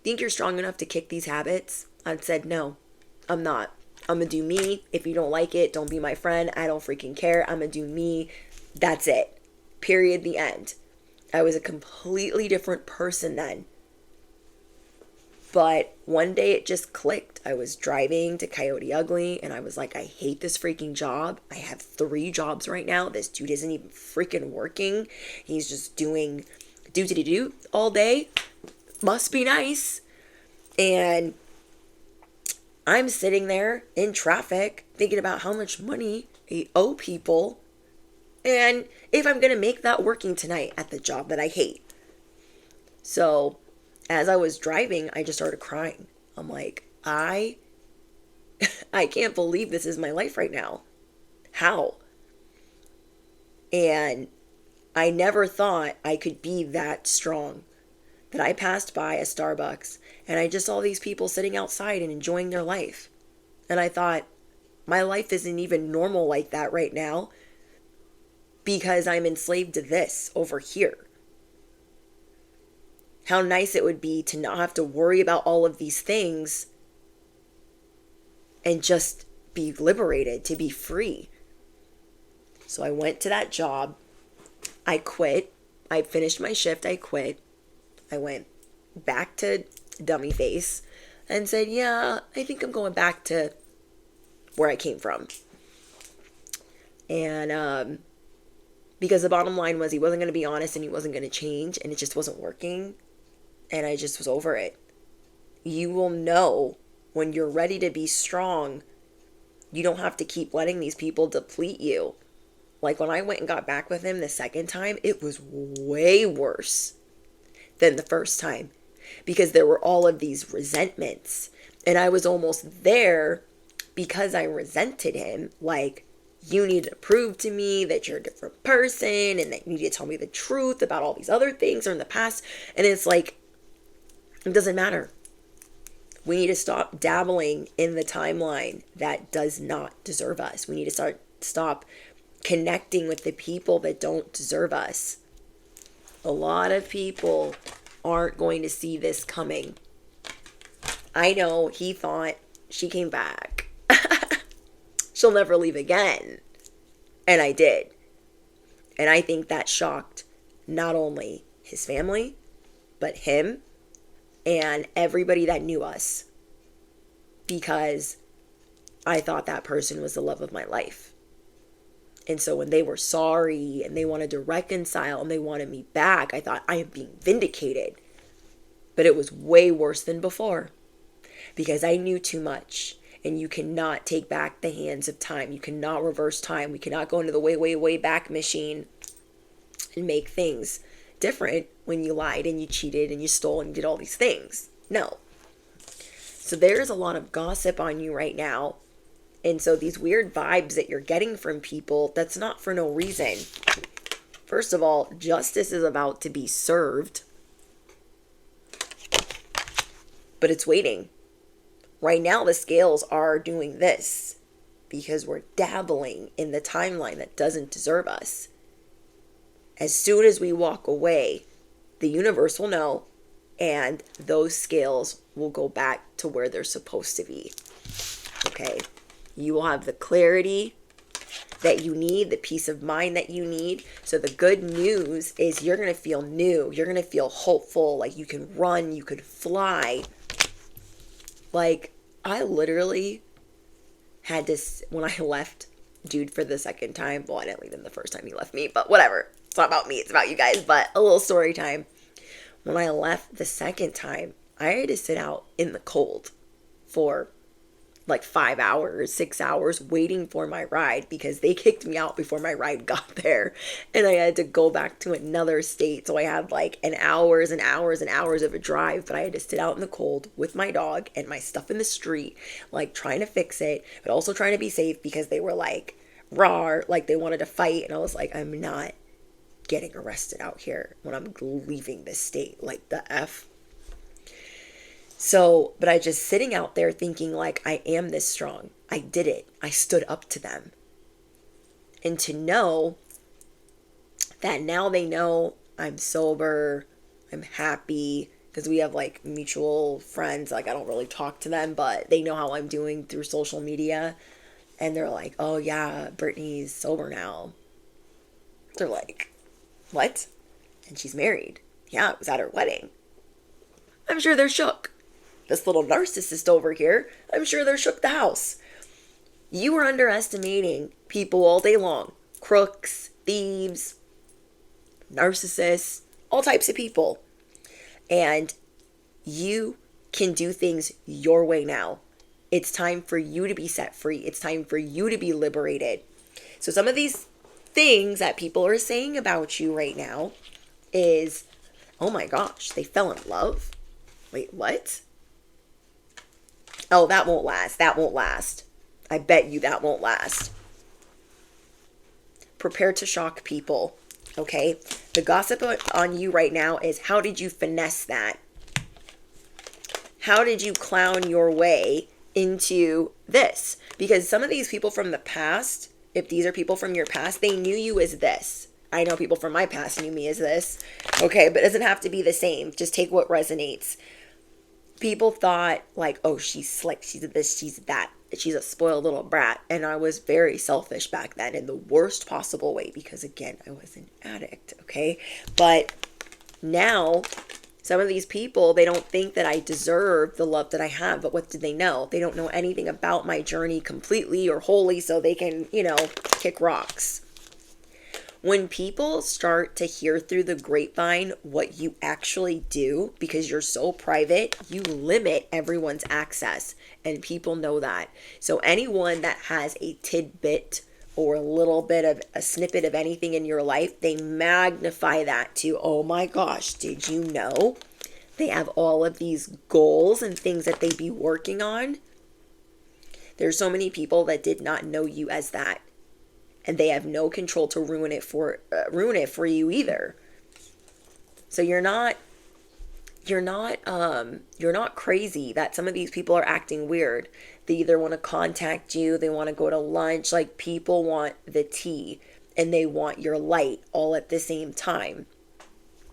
think you're strong enough to kick these habits? I'd said, no, I'm not. I'm going to do me. If you don't like it, don't be my friend. I don't freaking care. I'm going to do me. That's it. Period. The end. I was a completely different person then. But one day it just clicked. I was driving to Coyote Ugly and I was like, I hate this freaking job. I have 3 jobs right now. This dude isn't even freaking working. He's just doing do all day. Must be nice. And I'm sitting there in traffic thinking about how much money I owe people and if I'm going to make that working tonight at the job that I hate. So as I was driving, I just started crying. I'm like, I can't believe this is my life right now. How? And I never thought I could be that strong. That I passed by a Starbucks and I just saw these people sitting outside and enjoying their life. And I thought, my life isn't even normal like that right now because I'm enslaved to this over here. How nice it would be to not have to worry about all of these things and just be liberated, to be free. So I went to that job I quit. I finished my shift. I quit. I went back to dummy face and said, yeah, I think I'm going back to where I came from. And because the bottom line was he wasn't going to be honest and he wasn't going to change, and it just wasn't working. And I just was over it. You will know when you're ready to be strong. You don't have to keep letting these people deplete you. Like when I went and got back with him the second time, it was way worse than the first time because there were all of these resentments. And I was almost there because I resented him. Like, you need to prove to me that you're a different person and that you need to tell me the truth about all these other things or in the past. And it's like, it doesn't matter. We need to stop dabbling in the timeline that does not deserve us. We need to stop connecting with the people that don't deserve us. A lot of people aren't going to see this coming. I know he thought she came back. She'll never leave again. And I did. And I think that shocked not only his family, but him and everybody that knew us. Because I thought that person was the love of my life. And so when they were sorry and they wanted to reconcile and they wanted me back, I thought, I am being vindicated. But it was way worse than before because I knew too much. And you cannot take back the hands of time. You cannot reverse time. We cannot go into the way, way, way back machine and make things different when you lied and you cheated and you stole and you did all these things. No. So there's a lot of gossip on you right now. And so these weird vibes that you're getting from people, that's not for no reason. First of all, justice is about to be served. But it's waiting. Right now, the scales are doing this because we're dabbling in the timeline that doesn't deserve us. As soon as we walk away, the universe will know, and those scales will go back to where they're supposed to be. Okay? You will have the clarity that you need, the peace of mind that you need. So the good news is you're going to feel new. You're going to feel hopeful, like you can run, you could fly. Like, I literally had to, when I left dude for the second time, well, I didn't leave him the first time he left me, but whatever. It's not about me, it's about you guys, but a little story time. When I left the second time, I had to sit out in the cold for like 5 hours, 6 hours waiting for my ride because they kicked me out before my ride got there. And I had to go back to another state. So I had like hours and hours and hours of a drive, but I had to sit out in the cold with my dog and my stuff in the street, like trying to fix it, but also trying to be safe because they were like raw, like they wanted to fight. And I was like, I'm not getting arrested out here when I'm leaving this state, like the F. So, but I just sitting out there thinking like, I am this strong. I did it. I stood up to them. And to know that now they know I'm sober, I'm happy, because we have like mutual friends. Like I don't really talk to them, but they know how I'm doing through social media. And they're like, oh yeah, Brittany's sober now. They're like, what? And she's married. Yeah, it was at her wedding. I'm sure they're shook. This little narcissist over here, I'm sure they're shook the house. You are underestimating people all day long. Crooks, thieves, narcissists, all types of people. And you can do things your way now. It's time for you to be set free. It's time for you to be liberated. So some of these things that people are saying about you right now is, oh my gosh, they fell in love. Wait, what? Oh, that won't last. That won't last. I bet you that won't last. Prepare to shock people, okay? The gossip on you right now is, how did you finesse that? How did you clown your way into this? Because some of these people from the past, if these are people from your past, they knew you as this. I know people from my past knew me as this. Okay, but it doesn't have to be the same. Just take what resonates. People thought like, oh, she's slick, she's this, she's that, she's a spoiled little brat. And I was very selfish back then in the worst possible way because, again, I was an addict, okay? But now, some of these people, they don't think that I deserve the love that I have, but what do they know? They don't know anything about my journey completely or wholly, so they can, kick rocks. When people start to hear through the grapevine what you actually do, because you're so private, you limit everyone's access, and people know that. So anyone that has a tidbit or a little bit of a snippet of anything in your life, they magnify that to, oh my gosh, did you know they have all of these goals and things that they be working on? There's so many people that did not know you as that. And they have no control to ruin it for you either. So you're not crazy that some of these people are acting weird. They either want to contact you, they want to go to lunch, like people want the tea and they want your light all at the same time.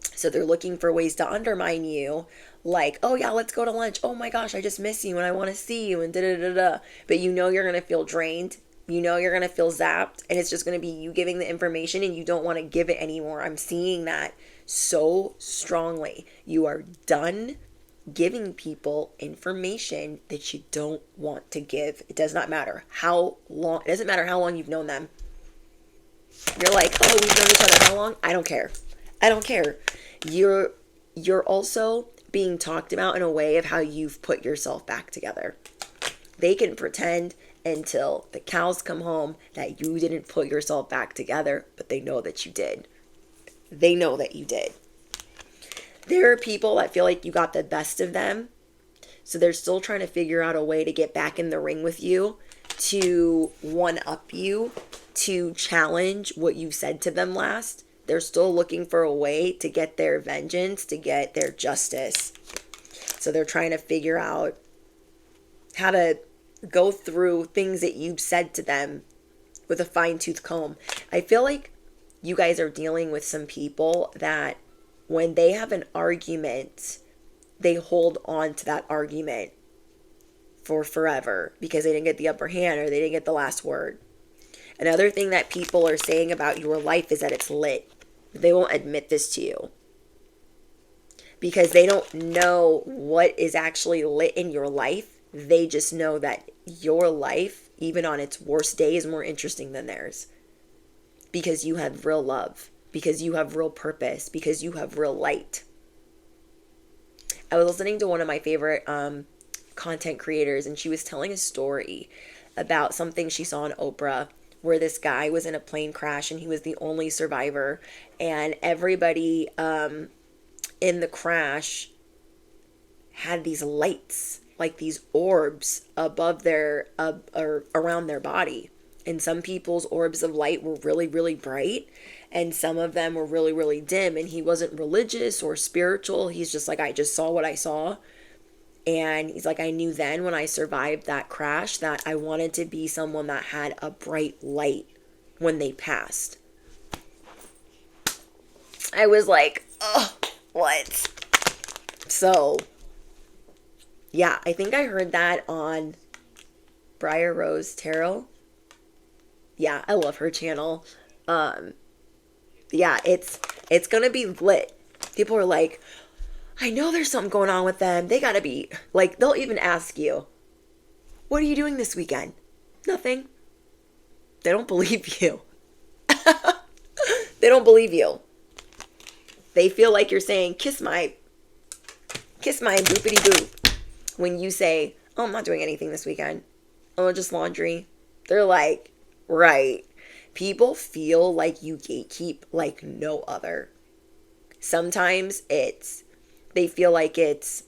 So they're looking for ways to undermine you, like, oh yeah, let's go to lunch. Oh my gosh, I just miss you and I want to see you and da da da da. But you're going to feel drained. You're going to feel zapped, and it's just going to be you giving the information and you don't want to give it anymore. I'm seeing that so strongly. You are done giving people information that you don't want to give. It does not matter how long. It doesn't matter how long you've known them. You're like, oh, we've known each other how long? I don't care. I don't care. You're also being talked about in a way of how you've put yourself back together. They can pretend until the cows come home that you didn't put yourself back together, but they know that you did. They know that you did. There are people that feel like you got the best of them, so they're still trying to figure out a way to get back in the ring with you, to one-up you, to challenge what you said to them last. They're still looking for a way to get their vengeance, to get their justice. So they're trying to figure out how to go through things that you've said to them with a fine-tooth comb. I feel like you guys are dealing with some people that when they have an argument, they hold on to that argument for forever because they didn't get the upper hand or they didn't get the last word. Another thing that people are saying about your life is that it's lit. They won't admit this to you because they don't know what is actually lit in your life. They just know that your life, even on its worst day, is more interesting than theirs. Because you have real love. Because you have real purpose. Because you have real light. I was listening to one of my favorite content creators, and she was telling a story about something she saw on Oprah, where this guy was in a plane crash and he was the only survivor. And everybody in the crash had these lights, like these orbs above their or around their body. And some people's orbs of light were really, really bright, and some of them were really, really dim. And he wasn't religious or spiritual. He's just like, I just saw what I saw. And he's like, I knew then when I survived that crash that I wanted to be someone that had a bright light when they passed. I was like, oh, what? So yeah, I think I heard that on Briar Rose Tarot. Yeah, I love her channel. Yeah, it's gonna be lit. People are like, I know there's something going on with them. They gotta be, like, they'll even ask you, what are you doing this weekend? Nothing. They don't believe you. They don't believe you. They feel like you're saying, kiss my boopity boop. When you say, oh, I'm not doing anything this weekend. Oh, just laundry. They're like, right. People feel like you gatekeep like no other. Sometimes they feel like it's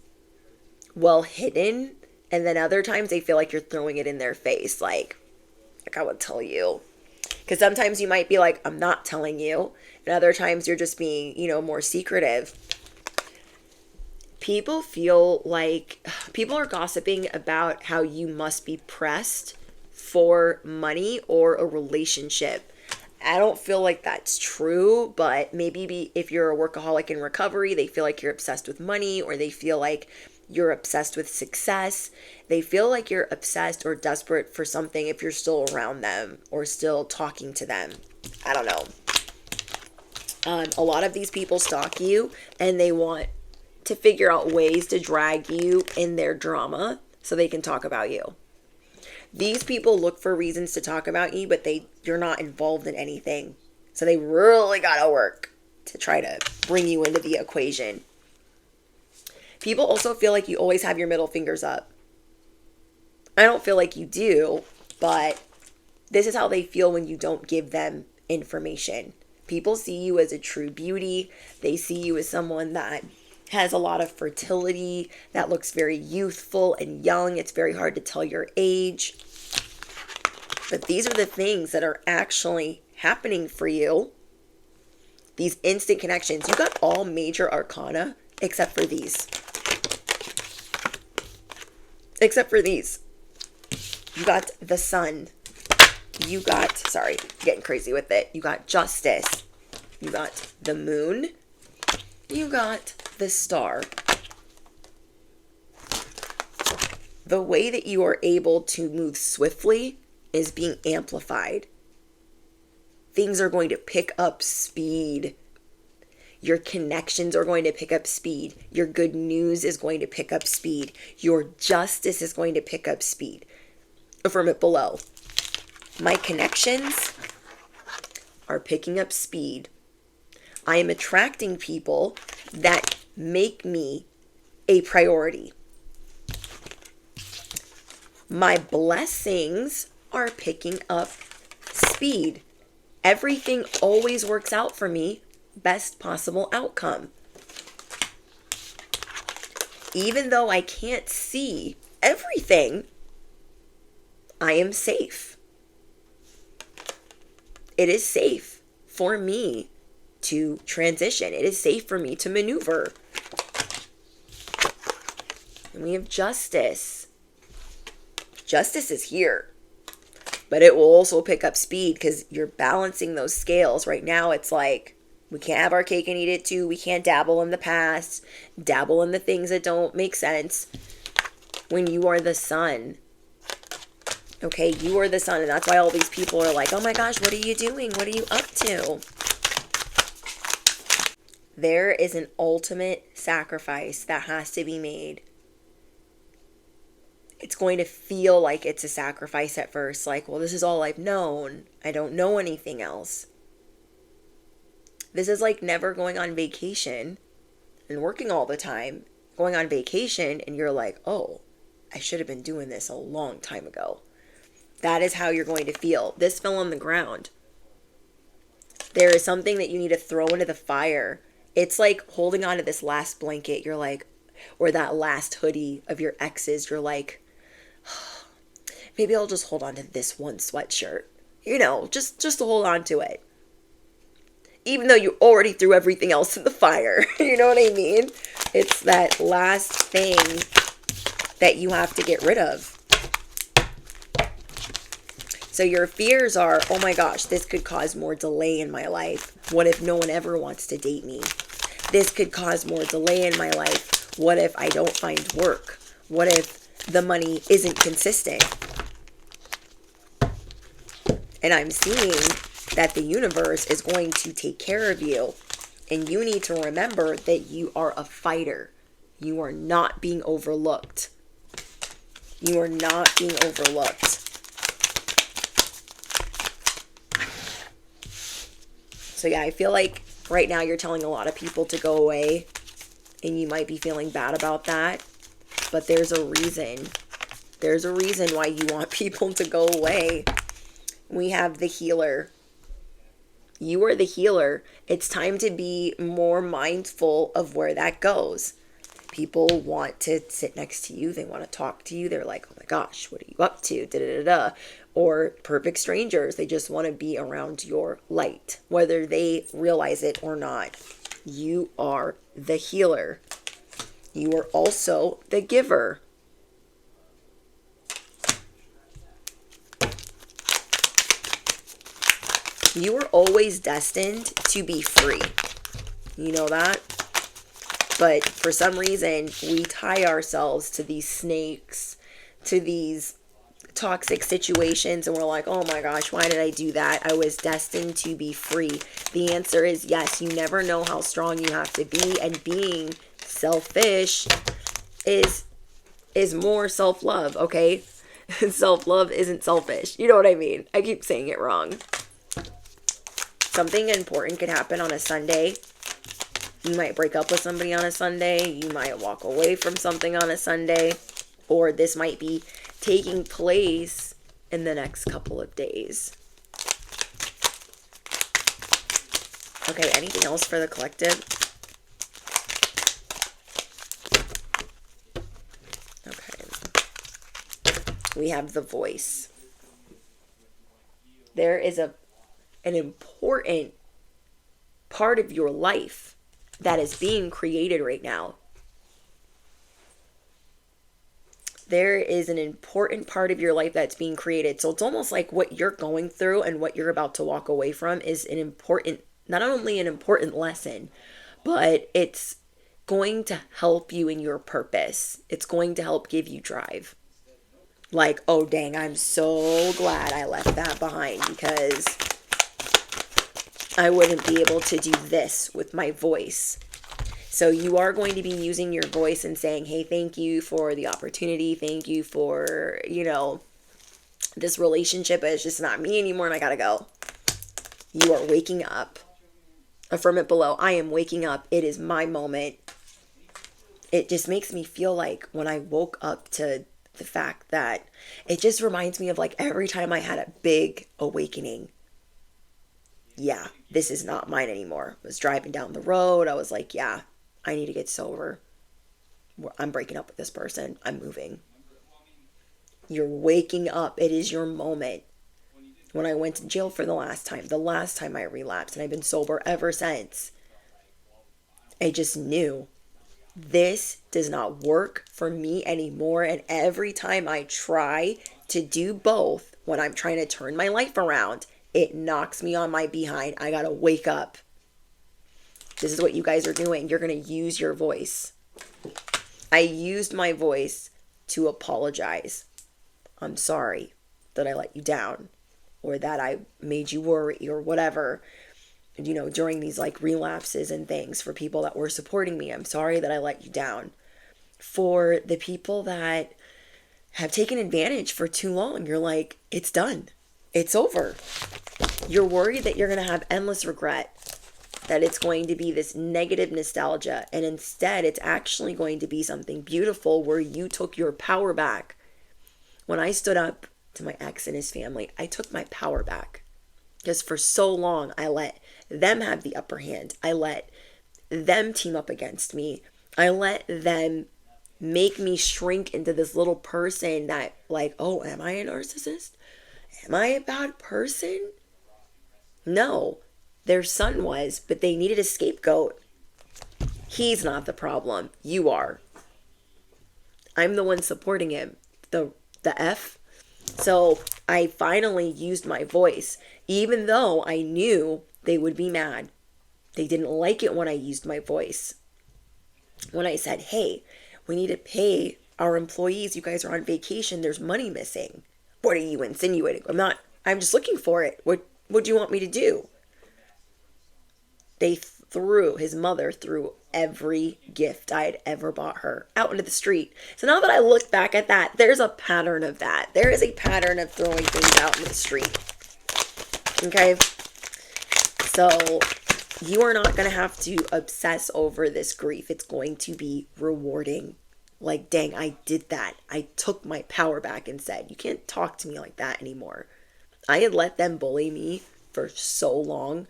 well hidden. And then other times they feel like you're throwing it in their face. Like I would tell you. Because sometimes you might be like, I'm not telling you. And other times you're just being, more secretive. People feel like people are gossiping about how you must be pressed for money or a relationship. I don't feel like that's true, but maybe if you're a workaholic in recovery, they feel like you're obsessed with money, or they feel like You're obsessed with success. They feel like you're obsessed or desperate for something if you're still around them or still talking to them. I don't know. A lot of these people stalk you and they want to figure out ways to drag you in their drama so they can talk about you. These people look for reasons to talk about you, but you're not involved in anything. So they really gotta work to try to bring you into the equation. People also feel like you always have your middle fingers up. I don't feel like you do, but this is how they feel when you don't give them information. People see you as a true beauty. They see you as someone that has a lot of fertility, that looks very youthful and young. It's very hard to tell your age. But these are the things that are actually happening for you. These instant connections. You got all major arcana except for these. Except for these. You got the sun. You got, sorry, getting crazy with it. You got justice. You got the moon. You got the star. The way that you are able to move swiftly is being amplified. Things are going to pick up speed. Your connections are going to pick up speed. Your good news is going to pick up speed. Your justice is going to pick up speed. Affirm it below. My connections are picking up speed. I am attracting people that make me a priority. My blessings are picking up speed. Everything always works out for me. Best possible outcome. Even though I can't see everything, I am safe. It is safe for me to transition. It is safe for me to maneuver. And we have justice. Justice is here. But it will also pick up speed because you're balancing those scales. Right now it's like, we can't have our cake and eat it too. We can't dabble in the past, dabble in the things that don't make sense. When you are the sun, okay, you are the sun. And that's why all these people are like, oh my gosh, what are you doing? What are you up to? There is an ultimate sacrifice that has to be made. It's going to feel like it's a sacrifice at first. Like, well, this is all I've known. I don't know anything else. This is like never going on vacation and working all the time, going on vacation, and you're like, oh, I should have been doing this a long time ago. That is how you're going to feel. This fell on the ground. There is something that you need to throw into the fire. It's like holding on to this last blanket. You're like, or that last hoodie of your ex's. You're like, maybe I'll just hold on to this one sweatshirt. You know, just to hold on to it. Even though you already threw everything else in the fire. You know what I mean? It's that last thing that you have to get rid of. So your fears are, oh my gosh, this could cause more delay in my life. What if no one ever wants to date me? This could cause more delay in my life. What if I don't find work? What if the money isn't consistent? And I'm seeing that the universe is going to take care of you. And you need to remember that you are a fighter. You are not being overlooked. You are not being overlooked. So yeah, I feel like right now you're telling a lot of people to go away. And you might be feeling bad about that. But there's a reason. There's a reason why you want people to go away. We have the healer. You are the healer. It's time to be more mindful of where that goes. People want to sit next to you. They want to talk to you. They're like, oh my gosh, what are you up to? Da, da, da, da. Or perfect strangers. They just want to be around your light, whether they realize it or not. You are the healer. You are also the giver. You are always destined to be free. You know that? But for some reason, we tie ourselves to these snakes, to these toxic situations, and we're like, oh my gosh, why did I do that? I was destined to be free. The answer is yes. You never know how strong you have to be, and being selfish is more self-love, okay? Self-love isn't selfish. You know what I mean? I keep saying it wrong. Something important could happen on a Sunday. You might break up with somebody on a Sunday. You might walk away from something on a Sunday. Or this might be taking place in the next couple of days. Okay, anything else for the collective? Okay. We have the voice. There is an important part of your life that is being created right now. There is an important part of your life that's being created. So it's almost like what you're going through and what you're about to walk away from is an important, not only an important lesson, but it's going to help you in your purpose. It's going to help give you drive. Like, oh dang, I'm so glad I left that behind, because I wouldn't be able to do this with my voice. So you are going to be using your voice and saying, hey, thank you for the opportunity. Thank you for, this relationship, but it's just not me anymore and I gotta go. You are waking up. Affirm it below. I am waking up. It is my moment. It just makes me feel like when I woke up to the fact that it just reminds me of like every time I had a big awakening. Yeah, this is not mine anymore. I was driving down the road. I was like, yeah, I need to get sober. I'm breaking up with this person. I'm moving. You're waking up. It is your moment. When I went to jail for the last time I relapsed, and I've been sober ever since, I just knew this does not work for me anymore. And every time I try to do both, when I'm trying to turn my life around, it knocks me on my behind. I gotta wake up. This is what you guys are doing. You're going to use your voice. I used my voice to apologize. I'm sorry that I let you down, or that I made you worry, or whatever, during these like relapses and things, for people that were supporting me. I'm sorry that I let you down. For the people that have taken advantage for too long, you're like, it's done. It's over. You're worried that you're going to have endless regret, that it's going to be this negative nostalgia, and instead it's actually going to be something beautiful where you took your power back. When I stood up to my ex and his family, I took my power back, because for so long I let them have the upper hand. I let them team up against me. I let them make me shrink into this little person that, like, oh, am I a narcissist? Am I a bad person? No. Their son was, but they needed a scapegoat. He's not the problem. You are. I'm the one supporting him. The F. So I finally used my voice, even though I knew they would be mad. They didn't like it when I used my voice. When I said, hey, we need to pay our employees. You guys are on vacation. There's money missing. What are you insinuating? I'm just looking for it. What do you want me to do? His mother threw every gift I had ever bought her out into the street. So now that I look back at that, there's a pattern of that. There is a pattern of throwing things out into the street. Okay? So you are not going to have to obsess over this grief. It's going to be rewarding. Like, dang, I did that. I took my power back and said, you can't talk to me like that anymore. I had let them bully me for so long.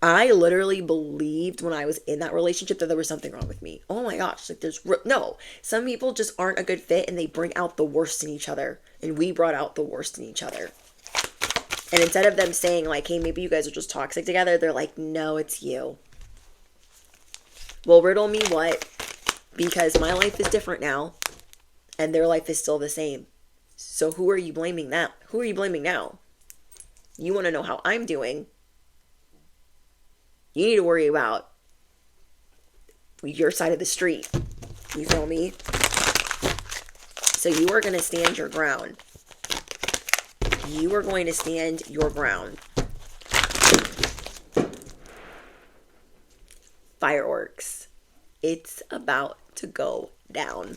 I literally believed when I was in that relationship that there was something wrong with me. Oh my gosh, like no. Some people just aren't a good fit, and they bring out the worst in each other. And we brought out the worst in each other. And instead of them saying like, hey, maybe you guys are just toxic together, they're like, no, it's you. Well, riddle me what? Because my life is different now, and their life is still the same. So who are you blaming now? Who are you blaming now? You want to know how I'm doing. You need to worry about your side of the street. You feel me? So you are going to stand your ground. You are going to stand your ground. Fireworks. It's about to go down.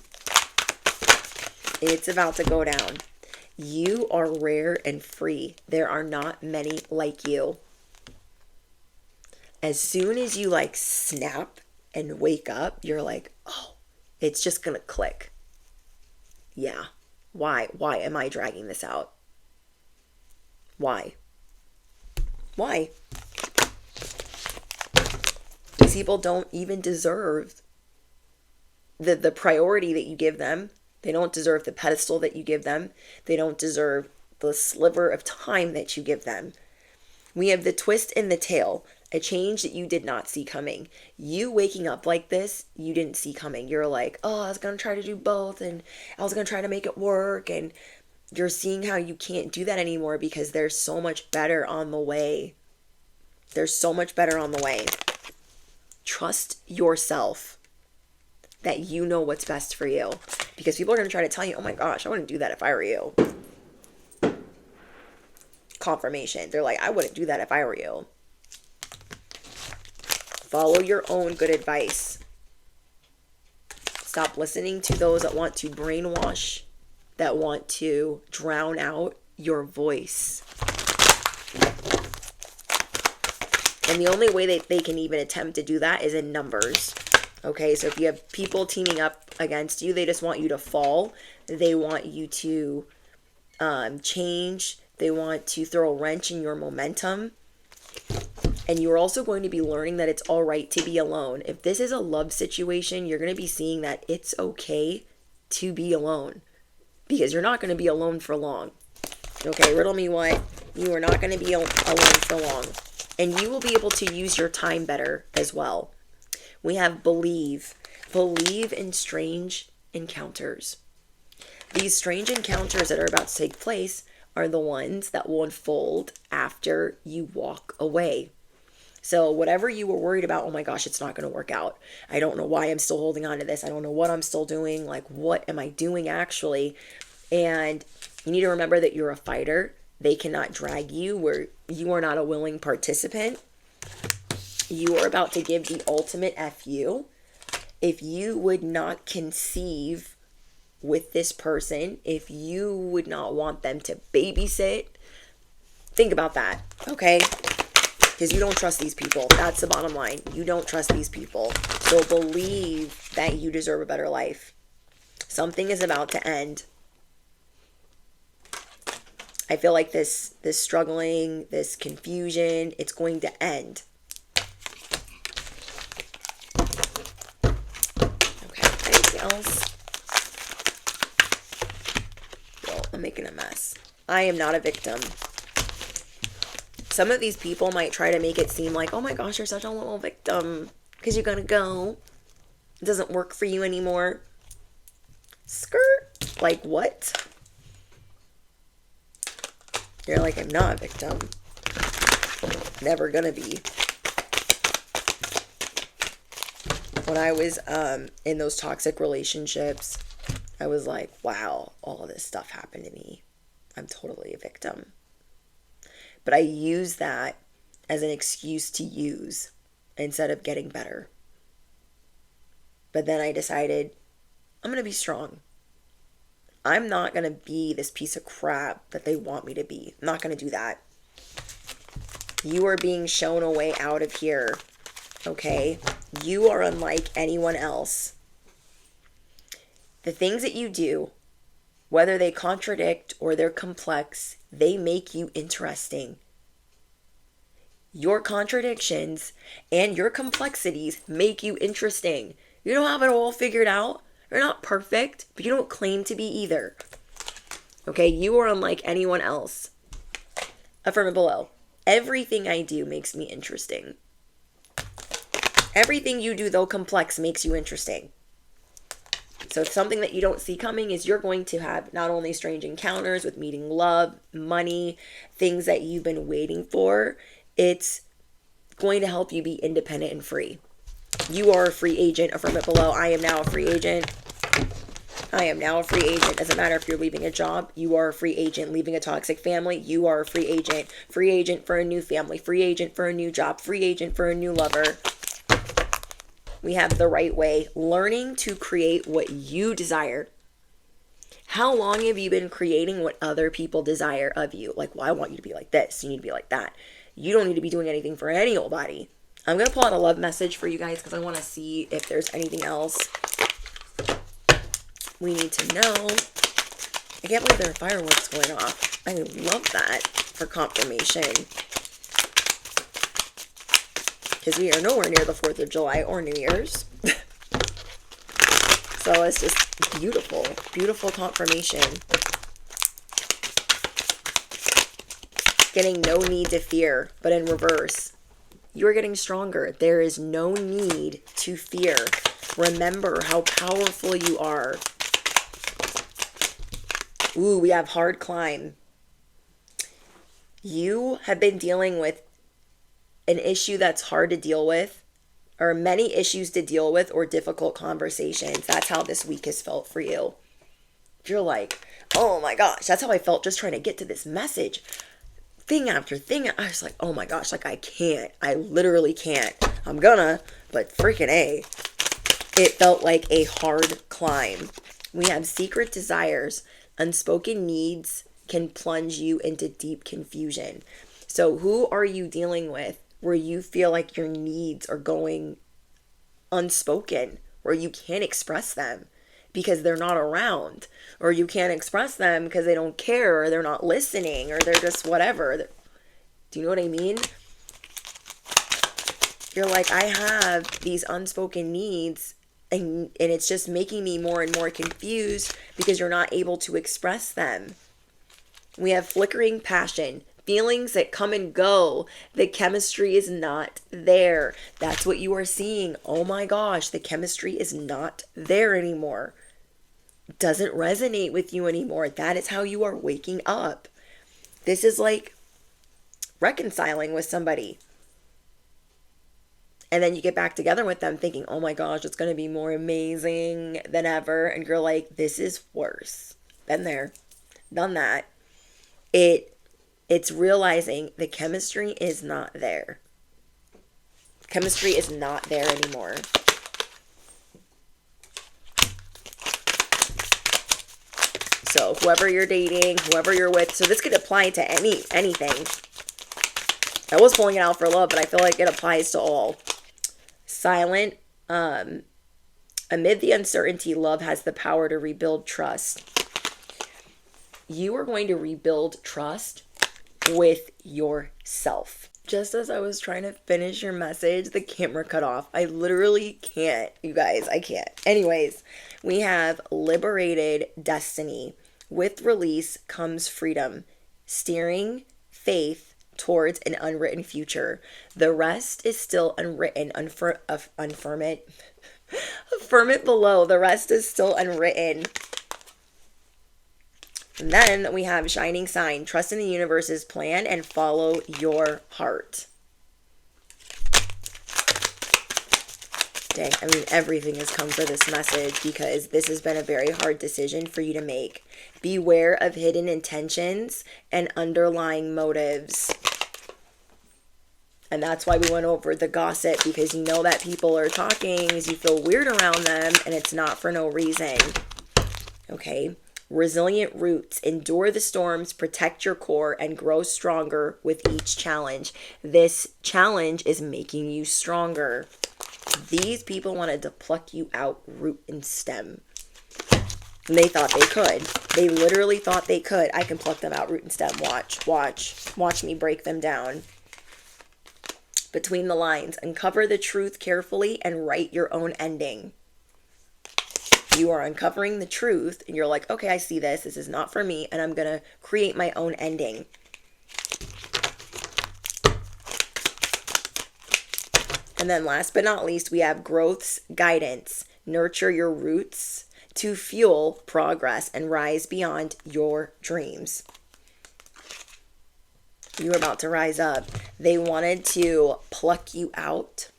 It's about to go down. You are rare and free. There are not many like you. As soon as you like snap and wake up, you're like, oh, it's just going to click. Yeah. Why? Why am I dragging this out? Why? Why? These people don't even deserve the priority that you give them. They don't deserve the pedestal that you give them. They don't deserve the sliver of time that you give them. We have the twist in the tail, a change that you did not see coming. You waking up like this, you didn't see coming. You're like, oh, I was going to try to do both and I was going to try to make it work. And you're seeing how you can't do that anymore because there's so much better on the way. There's so much better on the way. Trust yourself that you know what's best for you. Because people are going to try to tell you, oh my gosh, I wouldn't do that if I were you. Confirmation. They're like, I wouldn't do that if I were you. Follow your own good advice. Stop listening to those that want to brainwash, that want to drown out your voice. And the only way that they can even attempt to do that is in numbers. Okay, so if you have people teaming up against you, they just want you to fall. They want you to change. They want to throw a wrench in your momentum. And you're also going to be learning that it's all right to be alone. If this is a love situation, you're going to be seeing that it's okay to be alone. Because you're not going to be alone for long. Okay, riddle me what? You are not going to be alone for long. And you will be able to use your time better as well. We have believe. Believe in strange encounters. These strange encounters that are about to take place are the ones that will unfold after you walk away. So whatever you were worried about, oh my gosh, it's not going to work out. I don't know why I'm still holding on to this. I don't know what I'm still doing. Like, what am I doing actually? And you need to remember that you're a fighter. They cannot drag you where you are not a willing participant. You are about to give the ultimate FU. If you would not conceive with this person, if you would not want them to babysit, think about that, okay? Because you don't trust these people. That's the bottom line. You don't trust these people. So believe that you deserve a better life. Something is about to end. I feel like this struggling, this confusion, it's going to end. Okay, anything else? Well, I'm making a mess. I am not a victim. Some of these people might try to make it seem like, oh my gosh, you're such a little victim because you're going to go. It doesn't work for you anymore. Skirt. Like what? You're like, I'm not a victim. Never going to be. When I was in those toxic relationships, I was like, wow, all of this stuff happened to me. I'm totally a victim. But I use that as an excuse to use instead of getting better. But then I decided, I'm going to be strong. I'm not going to be this piece of crap that they want me to be. I'm not going to do that. You are being shown a way out of here. Okay? You are unlike anyone else. The things that you do, whether they contradict or they're complex, they make you interesting. Your contradictions and your complexities make you interesting. You don't have it all figured out. You're not perfect, but you don't claim to be either. Okay, you are unlike anyone else. Affirm it below. Everything I do makes me interesting. Everything you do, though complex, makes you interesting. So something that you don't see coming is you're going to have not only strange encounters with meeting love, money, things that you've been waiting for. It's going to help you be independent and free. You are a free agent. Affirm it below. I am now a free agent. I am now a free agent. Doesn't matter if you're leaving a job, you are a free agent. Leaving a toxic family, you are a free agent. Free agent for a new family, free agent for a new job, free agent for a new lover. We have the right way. Learning to create what you desire. How long have you been creating what other people desire of you? Like, well, I want you to be like this. You need to be like that. You don't need to be doing anything for any old body. I'm going to pull out a love message for you guys because I want to see if there's anything else we need to know. I can't believe there are fireworks going off. I love that for confirmation. Because we are nowhere near the 4th of July or New Year's. So it's just beautiful. Beautiful confirmation. Getting no need to fear, but in reverse. You're getting stronger. There is no need to fear. Remember how powerful you are. Ooh, we have hard climb. You have been dealing with an issue that's hard to deal with, or many issues to deal with, or difficult conversations. That's how this week has felt for you. You're like, oh my gosh, that's how I felt just trying to get to this message. Thing after thing. I was like, oh my gosh, like I can't. I literally can't. I'm gonna, but freaking A. It felt like a hard climb. We have secret desires. Unspoken needs can plunge you into deep confusion. So who are you dealing with where you feel like your needs are going unspoken, where you can't express them because they're not around, or you can't express them because they don't care, or they're not listening, or they're just whatever. Do you know what I mean? You're like, I have these unspoken needs, and it's just making me more and more confused because you're not able to express them. We have flickering passion, feelings that come and go. The chemistry is not there. That's what you are seeing. Oh my gosh, the chemistry is not there anymore. It doesn't resonate with you anymore. That is how you are waking up. This is like reconciling with somebody. And then you get back together with them thinking, oh my gosh, it's going to be more amazing than ever. And you're like, this is worse. Been there, done that. It's realizing the chemistry is not there. Chemistry is not there anymore. So whoever you're dating, whoever you're with, so this could apply to anything. I was pulling it out for love, but I feel like it applies to all. Silent. Amid the uncertainty, love has the power to rebuild trust. You are going to rebuild trust with yourself. Just as I was trying to finish your message, the camera cut off. I literally can't, you guys, I can't. Anyways, we have liberated destiny. With release comes freedom, steering faith towards an unwritten future. The rest is still unwritten. Affirm it below. The rest is still unwritten. And then we have shining sign. Trust in the universe's plan and follow your heart. Dang, I mean, everything has come for this message because this has been a very hard decision for you to make. Beware of hidden intentions and underlying motives. And that's why we went over the gossip, because you know that people are talking, you feel weird around them, and it's not for no reason. Okay? Resilient roots. Endure the storms, protect your core, and grow stronger with each challenge. This challenge is making you stronger. These people wanted to pluck you out root and stem. And they thought they could. They literally thought they could. I can pluck them out root and stem. Watch me break them down. Between the lines, uncover the truth carefully and write your own ending. You are uncovering the truth and you're like, okay, I see this. This is not for me, and I'm going to create my own ending. And then last but not least, we have growth's guidance. Nurture your roots to fuel progress and rise beyond your dreams. You are about to rise up. They wanted to pluck you out,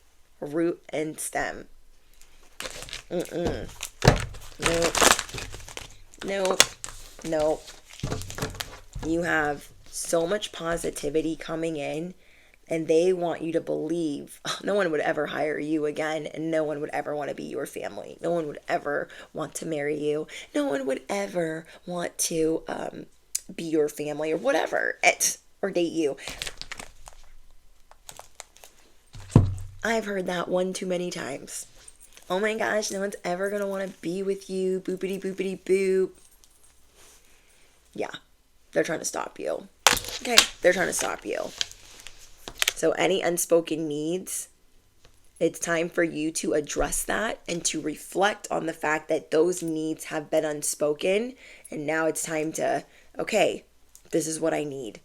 root and stem. Mm-mm. Nope. Nope. You have so much positivity coming in, and they want you to believe no one would ever hire you again, and no one would ever want to be your family. No one would ever want to marry you. No one would ever want to be your family or whatever, or date you. I've heard that one too many times. Oh my gosh, no one's ever going to want to be with you. Boopity boopity boop. Yeah, they're trying to stop you. Okay, they're trying to stop you. So any unspoken needs, it's time for you to address that and to reflect on the fact that those needs have been unspoken. And now it's time to, okay, this is what I need.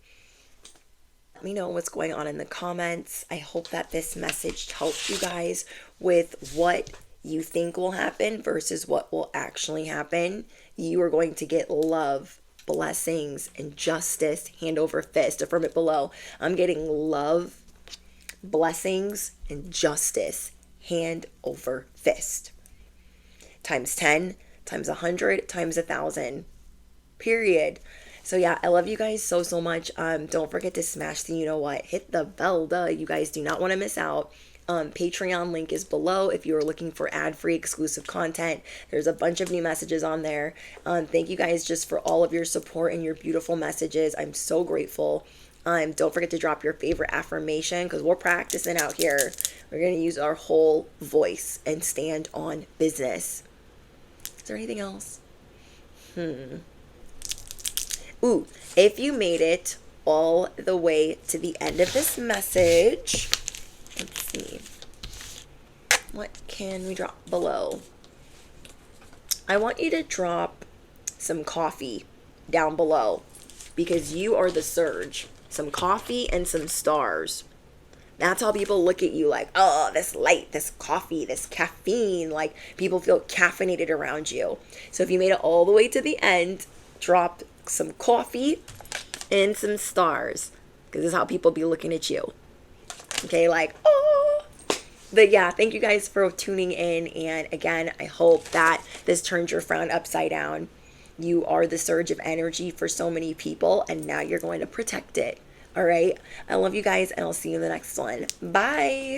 Let me know what's going on in the comments. I hope that this message helped you guys with what you think will happen versus what will actually happen. You are going to get love, blessings, and justice hand over fist. Affirm it below. I'm getting love, blessings, and justice hand over fist. Times 10, times 100, times 1,000. Period. So yeah, I love you guys so much. Don't forget to smash the what. Hit the bell, you guys do not want to miss out. Patreon link is below if you are looking for ad-free exclusive content. There's a bunch of new messages on there. Thank you guys just for all of your support and your beautiful messages. I'm so grateful. Don't forget to drop your favorite affirmation because we're practicing out here. We're going to use our whole voice and stand on business. Is there anything else? Ooh, if you made it all the way to the end of this message, let's see. What can we drop below? I want you to drop some coffee down below because you are the surge. Some coffee and some stars. That's how people look at you like, oh, this light, this coffee, this caffeine. Like people feel caffeinated around you. So if you made it all the way to the end, drop some coffee and some stars because this is how people be looking at you. Okay, like, oh. But yeah, thank you guys for tuning in. And again, I hope that this turns your frown upside down. You are the surge of energy for so many people, and now you're going to protect it. All right. I love you guys, and I'll see you in the next one. Bye.